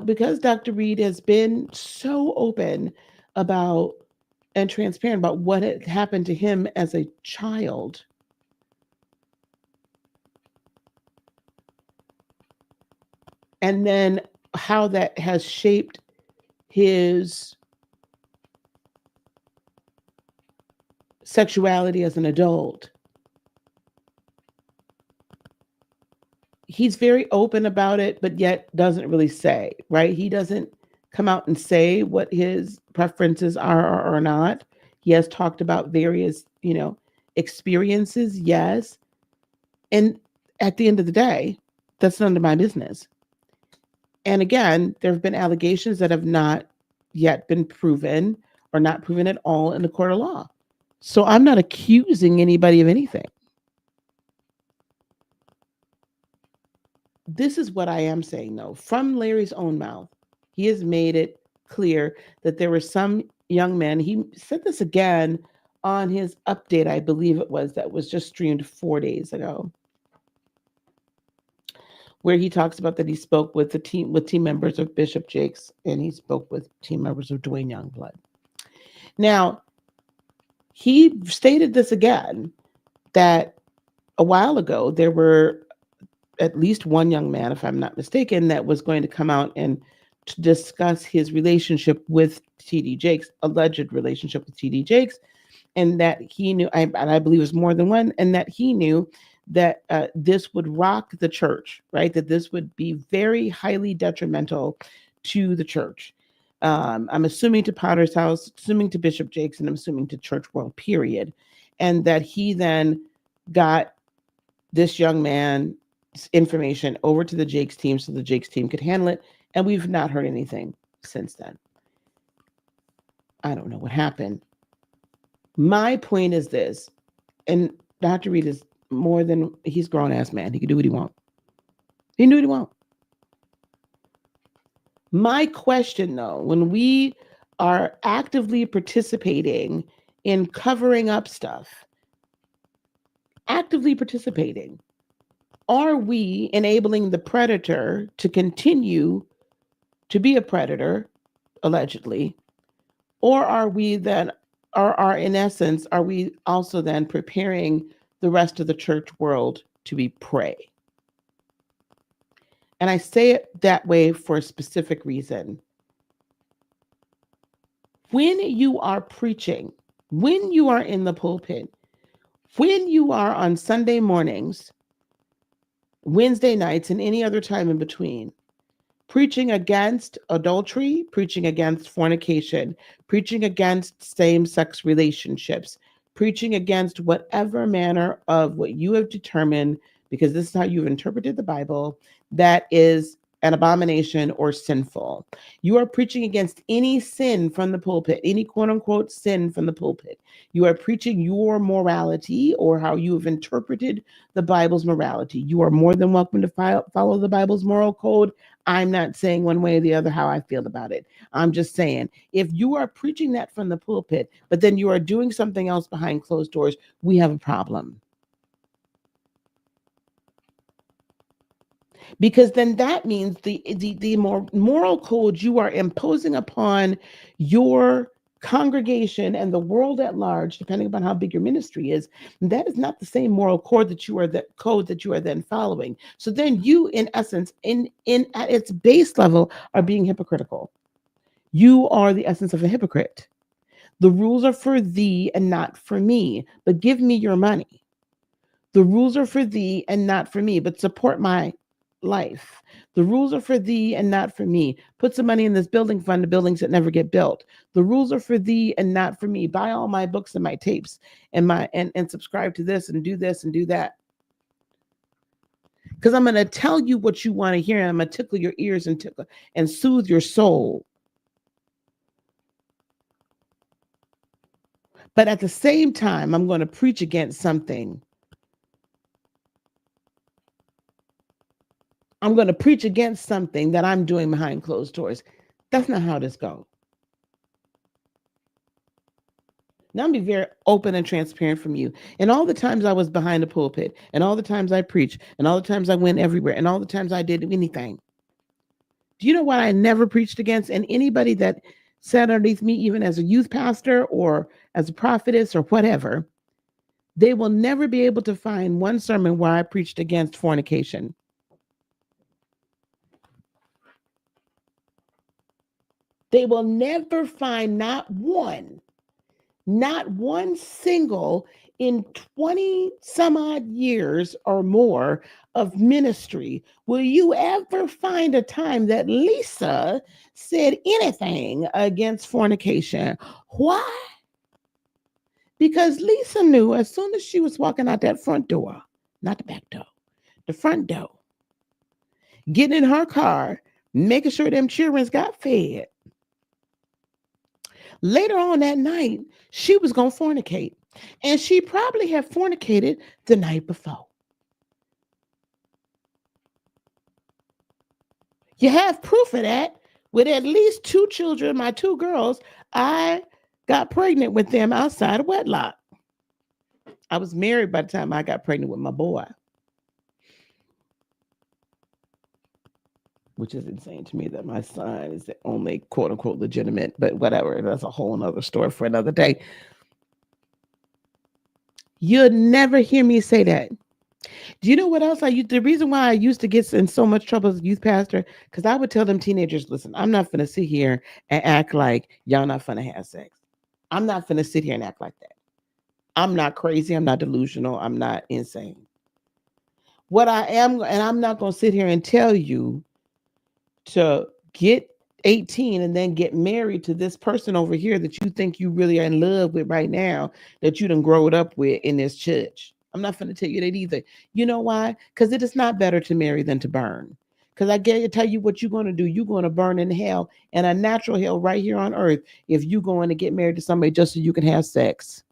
because Dr. Reid has been so open about and transparent about what had happened to him as a child. And then how that has shaped his sexuality as an adult. He's very open about it, but yet doesn't really say, right? He doesn't come out and say what his preferences are or not. He has talked about various, experiences, yes. And at the end of the day, that's none of my business. And again, there have been allegations that have not yet been proven or not proven at all in the court of law. So I'm not accusing anybody of anything. This is what I am saying, though. From Larry's own mouth, he has made it clear that there were some young men. He said this again on his update, I believe it was, that was just streamed 4 days ago, where he talks about that he spoke with team members of Bishop Jakes, and he spoke with team members of Duane Youngblood. Now, he stated this again, that a while ago there were at least one young man, if I'm not mistaken, that was going to come out and to discuss his relationship with T.D. Jakes, alleged relationship with T.D. Jakes, and that he knew, and I believe it was more than one, and that he knew that this would rock the church, right? That this would be very highly detrimental to the church. I'm assuming to Potter's House, assuming to Bishop Jakes, and I'm assuming to church world, period. And that he then got this young man's information over to the Jakes team so the Jakes team could handle it. And we've not heard anything since then. I don't know what happened. My point is this, and Dr. Reid is more than, he's a grown-ass man. He can do what he wants. He can do what he wants. My question, though, when we are actively participating in covering up stuff, actively participating, are we enabling the predator to continue to be a predator, allegedly? Or are we then, are in essence, are we also then preparing the rest of the church world to be prey? And I say it that way for a specific reason. When you are preaching, when you are in the pulpit, when you are on Sunday mornings, Wednesday nights, and any other time in between, preaching against adultery, preaching against fornication, preaching against same-sex relationships, preaching against whatever manner of what you have determined, because this is how you've interpreted the Bible, that is an abomination or sinful. You are preaching against any sin from the pulpit, any quote unquote sin from the pulpit. You are preaching your morality or how you have interpreted the Bible's morality. You are more than welcome to follow the Bible's moral code. I'm not saying one way or the other how I feel about it. I'm just saying, if you are preaching that from the pulpit, but then you are doing something else behind closed doors, we have a problem. Because then that means the more moral code you are imposing upon your congregation and the world at large, depending upon how big your ministry is, that is not the same moral code that you are then following. So then you, in essence, in at its base level, are being hypocritical. You are the essence of a hypocrite. The rules are for thee and not for me, but give me your money. The rules are for thee and not for me, but support my life. The rules are for thee and not for me. Put some money in this building fund to buildings that never get built. The rules are for thee and not for me. Buy all my books and my tapes and and subscribe to this and do that. Because I'm going to tell you what you want to hear, and I'm going to tickle your ears and tickle and soothe your soul. But at the same time, I'm going to preach against something I'm going to preach against something that I'm doing behind closed doors. That's not how this goes. Now I'm be very open and transparent from you. And all the times I was behind the pulpit, and all the times I preached, and all the times I went everywhere, and all the times I did anything. Do you know what I never preached against? And anybody that sat underneath me, even as a youth pastor or as a prophetess or whatever, they will never be able to find one sermon where I preached against fornication. They will never find not one single in 20 some odd years or more of ministry will you ever find a time that Lisa said anything against fornication. Why? Because Lisa knew as soon as she was walking out that front door, not the back door, the front door, getting in her car, making sure them children got fed. Later on that night, she was going to fornicate. And she probably had fornicated the night before. You have proof of that with at least 2 children, my 2 girls. I got pregnant with them outside of wedlock. I was married by the time I got pregnant with my boy, which is insane to me that my son is the only quote unquote legitimate, but whatever. That's a whole nother story for another day. You'll never hear me say that. Do you know what else I used? The reason why I used to get in so much trouble as a youth pastor, because I would tell them teenagers, listen, I'm not going to sit here and act like y'all not going to have sex. I'm not going to sit here and act like that. I'm not crazy. I'm not delusional. I'm not insane. What I am, and I'm not going to sit here and tell you to get 18 and then get married to this person over here that you think you really are in love with right now, that you done growed up with in this church. I'm not going to tell you that either. You know why? Because it is not better to marry than to burn. Because I get to tell you what you're going to do. You're going to burn in hell, and a natural hell right here on earth, if you're going to get married to somebody just so you can have sex.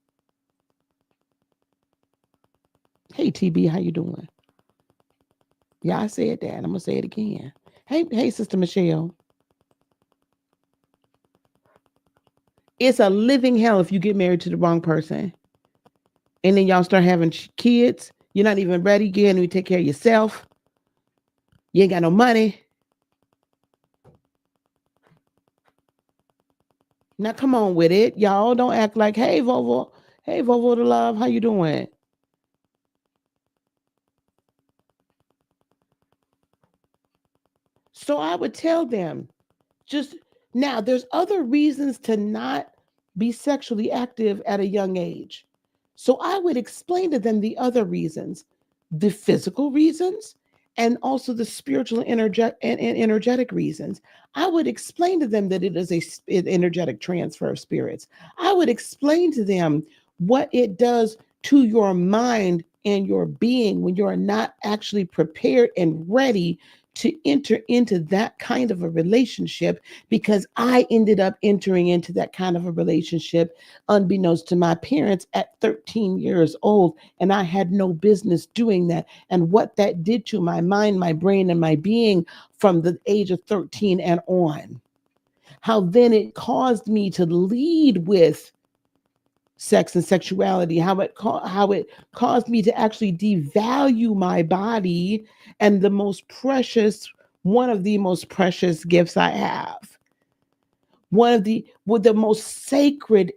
Hey, TB, how you doing? Yeah, I said that. I'm going to say it again. Hey, Sister Michelle. It's a living hell if you get married to the wrong person. And then y'all start having kids. You're not even ready. You can't even take care of yourself. You ain't got no money. Now come on with it. Y'all don't act like, hey, Vovo. Hey, Vovo to love. How you doing? So I would tell them, just now, there's other reasons to not be sexually active at a young age. So I would explain to them the other reasons, the physical reasons, and also the spiritual and energetic reasons. I would explain to them that it is an energetic transfer of spirits. I would explain to them what it does to your mind and your being when you're not actually prepared and ready to enter into that kind of a relationship, because I ended up entering into that kind of a relationship unbeknownst to my parents at 13 years old. And I had no business doing that. And what that did to my mind, my brain, and my being from the age of 13 and on. How then it caused me to lead with sex and sexuality, how it caused me to actually devalue my body and one of the most precious gifts I have, with the most sacred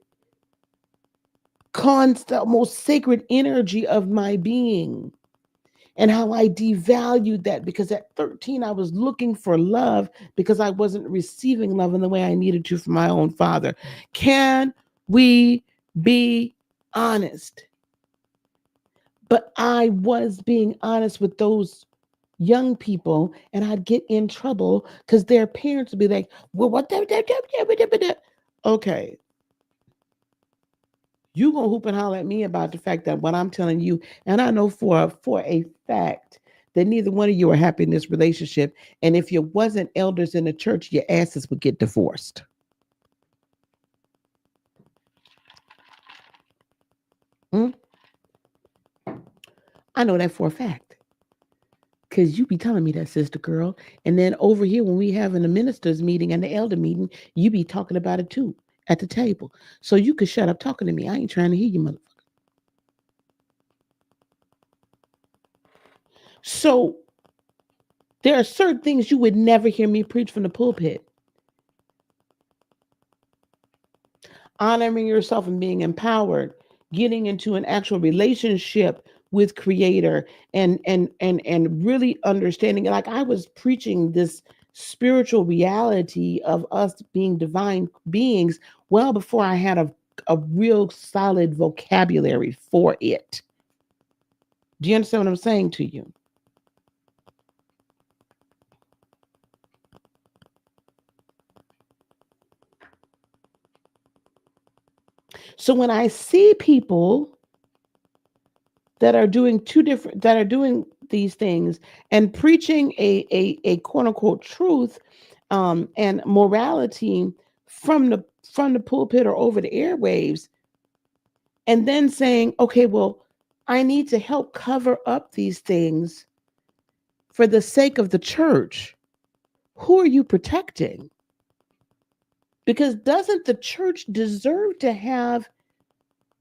constant, most sacred energy of my being, and how I devalued that, because at 13 I was looking for love because I wasn't receiving love in the way I needed to from my own father. Can we be honest? But I was being honest with those young people, and I'd get in trouble because their parents would be like, well, what? Okay. You gonna hoop and holler at me about the fact that what I'm telling you, and I know for a fact that neither one of you are happy in this relationship. And if you wasn't elders in the church, your asses would get divorced. Hmm? I know that for a fact. Because you be telling me that, sister girl. And then over here, when we having a ministers meeting and the elder meeting, you be talking about it too at the table. So you could shut up talking to me. I ain't trying to hear you, motherfucker. So there are certain things you would never hear me preach from the pulpit. Honoring yourself and being empowered, getting into an actual relationship with creator and really understanding, like I was preaching this spiritual reality of us being divine beings well before I had a real solid vocabulary for it. Do you understand what I'm saying to you? So when I see people that are doing these things and preaching a quote unquote truth and morality from the pulpit or over the airwaves, and then saying, okay, well, I need to help cover up these things for the sake of the church. Who are you protecting? Because doesn't the church deserve to have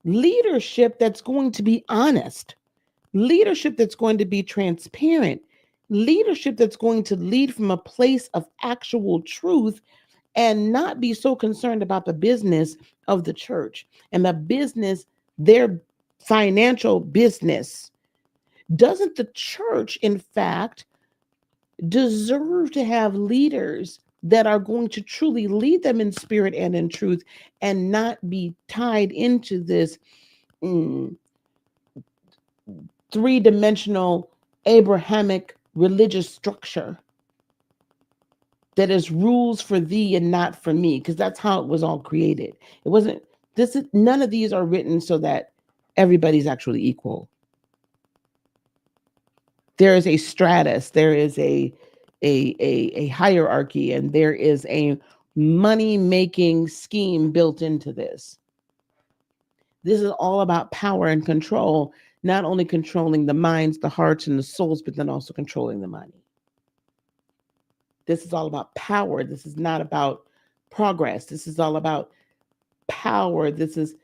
leadership that's going to be honest, leadership that's going to be transparent, leadership that's going to lead from a place of actual truth and not be so concerned about the business of the church and the business, their financial business? Doesn't the church, in fact, deserve to have leaders that are going to truly lead them in spirit and in truth and not be tied into this mm, three-dimensional Abrahamic religious structure that is rules for thee and not for me? Because that's how it was all created. It wasn't this is none of these are written so that everybody's actually equal. There is a stratus, there is a hierarchy, and there is a money making scheme built into this. This is all about power and control, not only controlling the minds, the hearts, and the souls, but then also controlling the money. This is all about power. This is not about progress. This is all about power. This is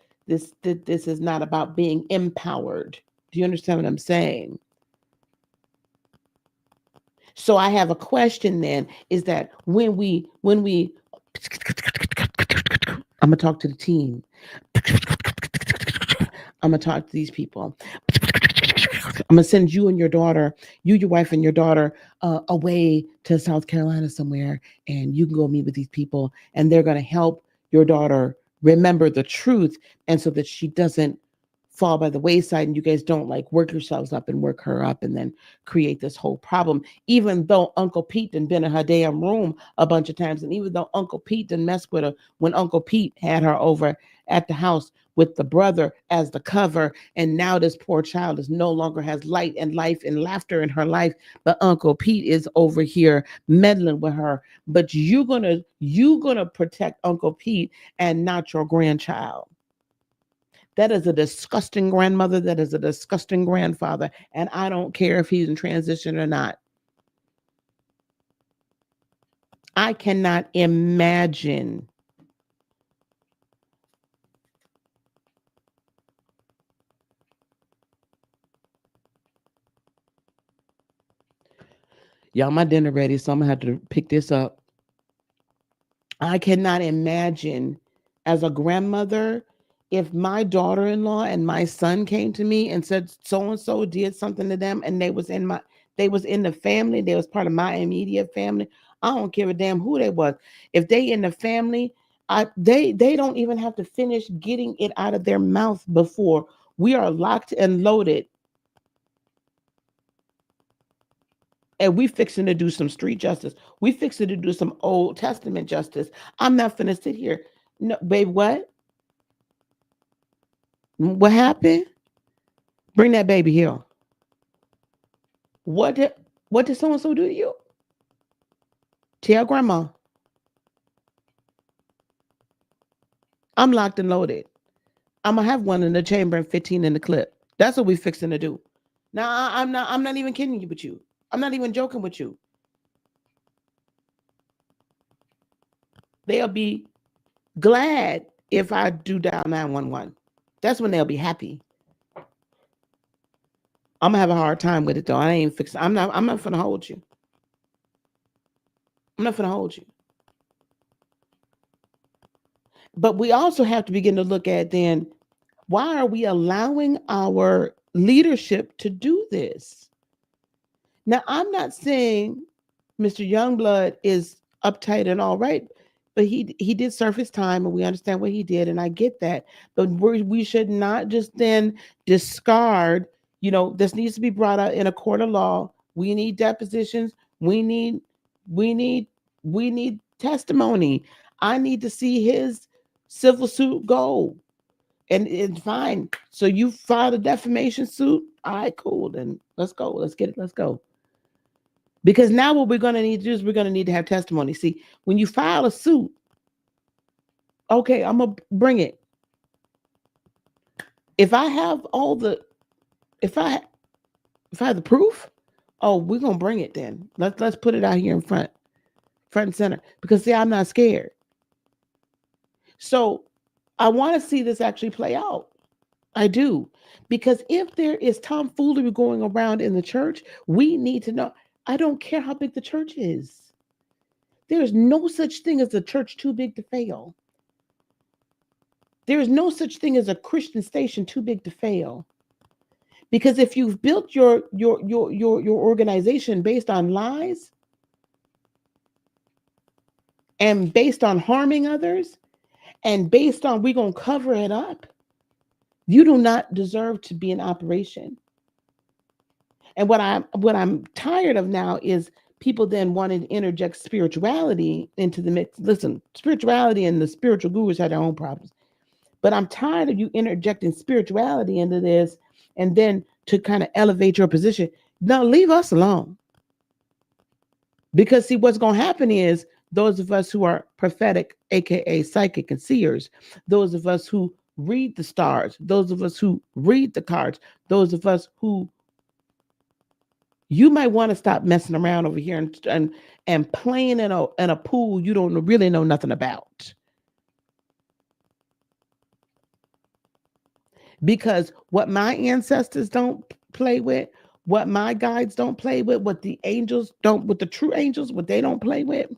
not about being empowered. Do you understand what I'm saying? So I have a question then, is that when we I'm gonna talk to the team. I'm gonna talk to these people. I'm gonna send you and your daughter, you, your wife, and your daughter away to South Carolina somewhere, and you can go meet with these people, and they're gonna help your daughter remember the truth, and so that she doesn't fall by the wayside, and you guys don't like work yourselves up and work her up, and then create this whole problem. Even though Uncle Pete done been in her damn room a bunch of times, and even though Uncle Pete done messed with her when Uncle Pete had her over at the house with the brother as the cover, and now this poor child is no longer has light and life and laughter in her life, but Uncle Pete is over here meddling with her. But you gonna protect Uncle Pete and not your grandchild. That is a disgusting grandmother. That is a disgusting grandfather. And I don't care if he's in transition or not. I cannot imagine. Y'all, my dinner ready, so I'm gonna have to pick this up. I cannot imagine as a grandmother if my daughter-in-law and my son came to me and said so and so did something to them and they was in the family, they was part of my immediate family. I don't give a damn who they was. If they in the family, they don't even have to finish getting it out of their mouth before we are locked and loaded, and we fixing to do some street justice. We fixing to do some Old Testament justice. I'm not finna sit here. No, babe, what? What happened? Bring that baby here. What did what did so and so do to you? Tell grandma. I'm locked and loaded. I'm gonna have one in the chamber and 15 in the clip. That's what we fixing to do. Now I'm not even kidding you with you. I'm not even joking with you. They'll be glad if I do dial 911. That's when they'll be happy. I'm gonna have a hard time with it though. I ain't fixing. I'm not gonna hold you. I'm not gonna hold you. But we also have to begin to look at then, why are we allowing our leadership to do this? Now, I'm not saying Mr. Youngblood is uptight and all right, but he did serve his time, and we understand what he did, and I get that. But we should not just then discard. This needs to be brought out in a court of law. We need depositions. We need we need testimony. I need to see his civil suit go. And it's fine. So you filed a defamation suit. All right, cool. Then let's go. Let's get it. Let's go. Because now what we're going to need to do is we're going to need to have testimony. See, when you file a suit, okay, I'm going to bring it. If I have if I have the proof, oh, we're going to bring it then. Let's put it out here in front and center. Because see, I'm not scared. So I want to see this actually play out. I do. Because if there is tomfoolery going around in the church, we need to know. I don't care how big the church is. There is no such thing as a church too big to fail. There is no such thing as a Christian station too big to fail. Because if you've built your organization based on lies and based on harming others and based on we're going to cover it up, you do not deserve to be in operation. And what I'm tired of now is people then wanting to interject spirituality into the mix. Listen, spirituality and the spiritual gurus have their own problems. But I'm tired of you interjecting spirituality into this and then to kind of elevate your position. No, leave us alone. Because see, what's going to happen is those of us who are prophetic, aka psychic and seers, those of us who read the stars, those of us who read the cards, those of us who you might want to stop messing around over here and playing in a pool you don't really know nothing about. Because what my ancestors don't play with, what my guides don't play with, what the angels don't, what the true angels, what they don't play with.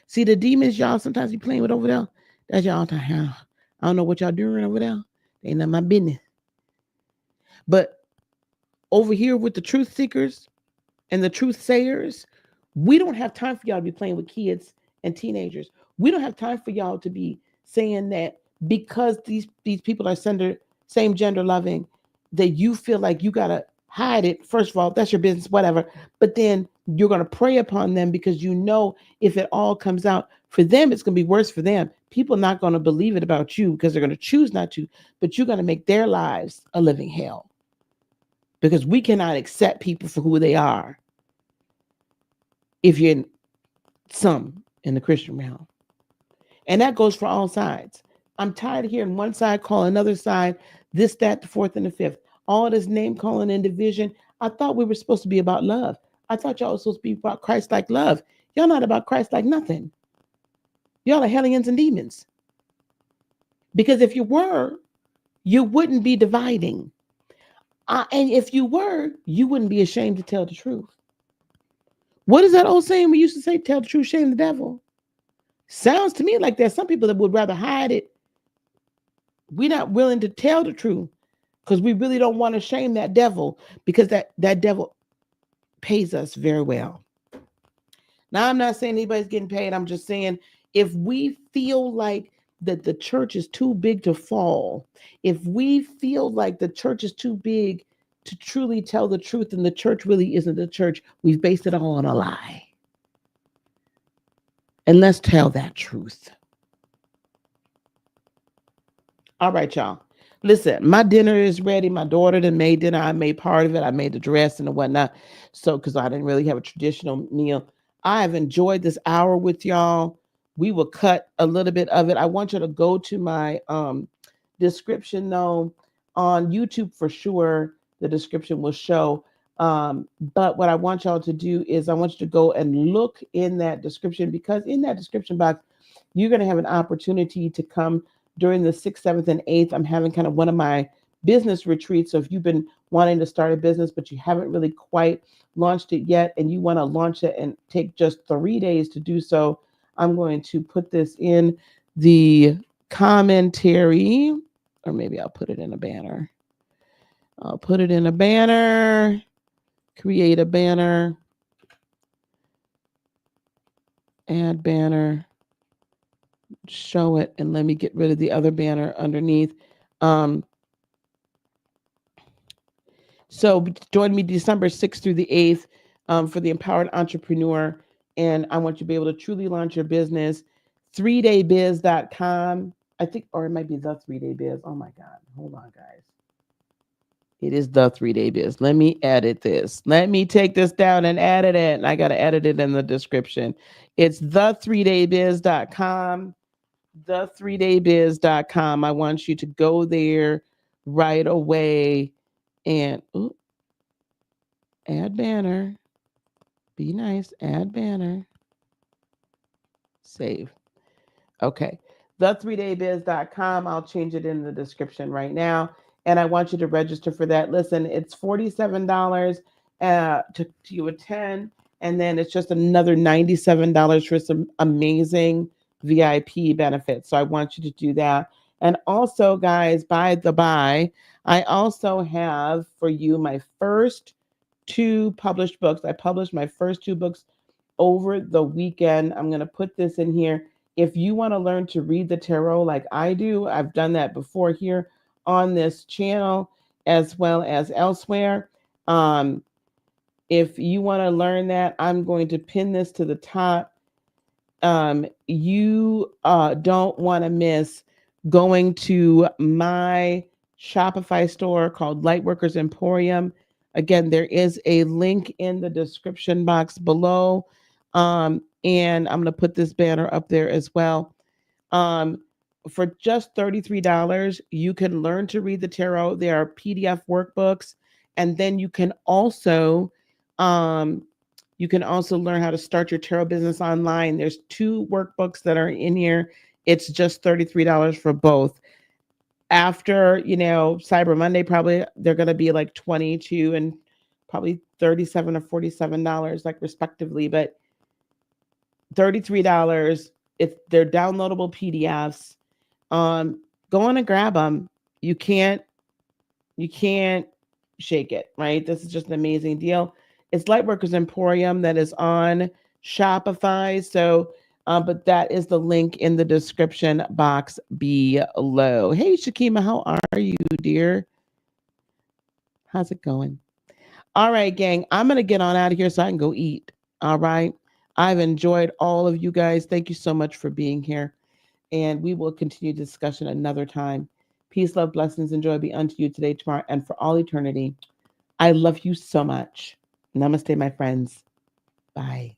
See, the demons y'all sometimes be playing with over there, that's y'all time. I don't know what y'all doing over there. They ain't none of my business. But over here with the truth seekers and the truth sayers, we don't have time for y'all to be playing with kids and teenagers. We don't have time for y'all to be saying that because these people are same gender loving, that you feel like you got to hide it. First of all, that's your business, whatever. But then you're going to prey upon them because you know if it all comes out, for them, it's going to be worse for them. People are not going to believe it about you because they're going to choose not to, but you're going to make their lives a living hell. Because we cannot accept people for who they are if you're some in the Christian realm. And that goes for all sides. I'm tired of hearing one side call another side this, that, the fourth, and the fifth. All this name calling and division. I thought we were supposed to be about love. I thought y'all were supposed to be about Christ-like love. Y'all not about Christ-like nothing. Y'all are hellions and demons. Because if you were, you wouldn't be dividing. And if you were, you wouldn't be ashamed to tell the truth. What is that old saying we used to say? Tell the truth, shame the devil. Sounds to me like there's some people that would rather hide it. We're not willing to tell the truth because we really don't want to shame that devil, because that devil pays us very well. Now, I'm not saying anybody's getting paid. I'm just saying if we feel like that the church is too big to fall, if we feel like the church is too big to truly tell the truth and the church really isn't the church, we've based it all on a lie. And let's tell that truth. All right, y'all. Listen, my dinner is ready. My daughter done made dinner. I made part of it. I made the dressing and whatnot. So, because I didn't really have a traditional meal. I have enjoyed this hour with y'all. We will cut a little bit of it. I want you to go to my description, though, on YouTube for sure. The description will show. But what I want y'all to do is I want you to go and look in that description, because in that description box, you're going to have an opportunity to come during the 6th, 7th, and 8th. I'm having kind of one of my business retreats. So if you've been wanting to start a business, but you haven't really quite launched it yet, and you want to launch it and take just 3 days to do so, I'm going to put this in the commentary, or maybe I'll put it in a banner. I'll put it in a banner, create a banner, add banner, show it, and let me get rid of the other banner underneath. So join me December 6th through the 8th for the Empowered Entrepreneur. And I want you to be able to truly launch your business. 3daybiz.com. I think, or it might be the 3-Day Biz. Oh my God. Hold on, guys. It is the 3-Day Biz. Let me edit this. Let me take this down and edit it. And I got to edit it in the description. It's the3daybiz.com. The3daybiz.com. I want you to go there right away and add banner. Be nice. Add banner. Save. Okay. The3daybiz.com. I'll change it in the description right now. And I want you to register for that. Listen, it's $47 to attend. And then it's just another $97 for some amazing VIP benefits. So I want you to do that. And also, guys, by the by, I also have for you my first 2 published books. I published my first 2 books over the weekend. I'm going to put this in here. If you want to learn to read the tarot like I do, I've done that before here on this channel as well as elsewhere. If you want to learn that, I'm going to pin this to the top. You don't want to miss going to my Shopify store called Lightworkers Emporium. Again, there is a link in the description box below. And I'm going to put this banner up there as well. For just $33, you can learn to read the tarot. There are PDF workbooks, and then you can also learn how to start your tarot business online. There's 2 workbooks that are in here. It's just $33 for both. After, Cyber Monday, probably they're going to be like $22 and probably $37 or $47, like respectively. But $33, they're downloadable PDFs. Go on and grab them. You can't shake it, right? This is just an amazing deal. It's Lightworkers Emporium that is on Shopify. So, but that is the link in the description box below. Hey, Shakima, how are you, dear? How's it going? All right, gang, I'm going to get on out of here so I can go eat. All right. I've enjoyed all of you guys. Thank you so much for being here. And we will continue discussion another time. Peace, love, blessings, and joy be unto you today, tomorrow, and for all eternity. I love you so much. Namaste, my friends. Bye.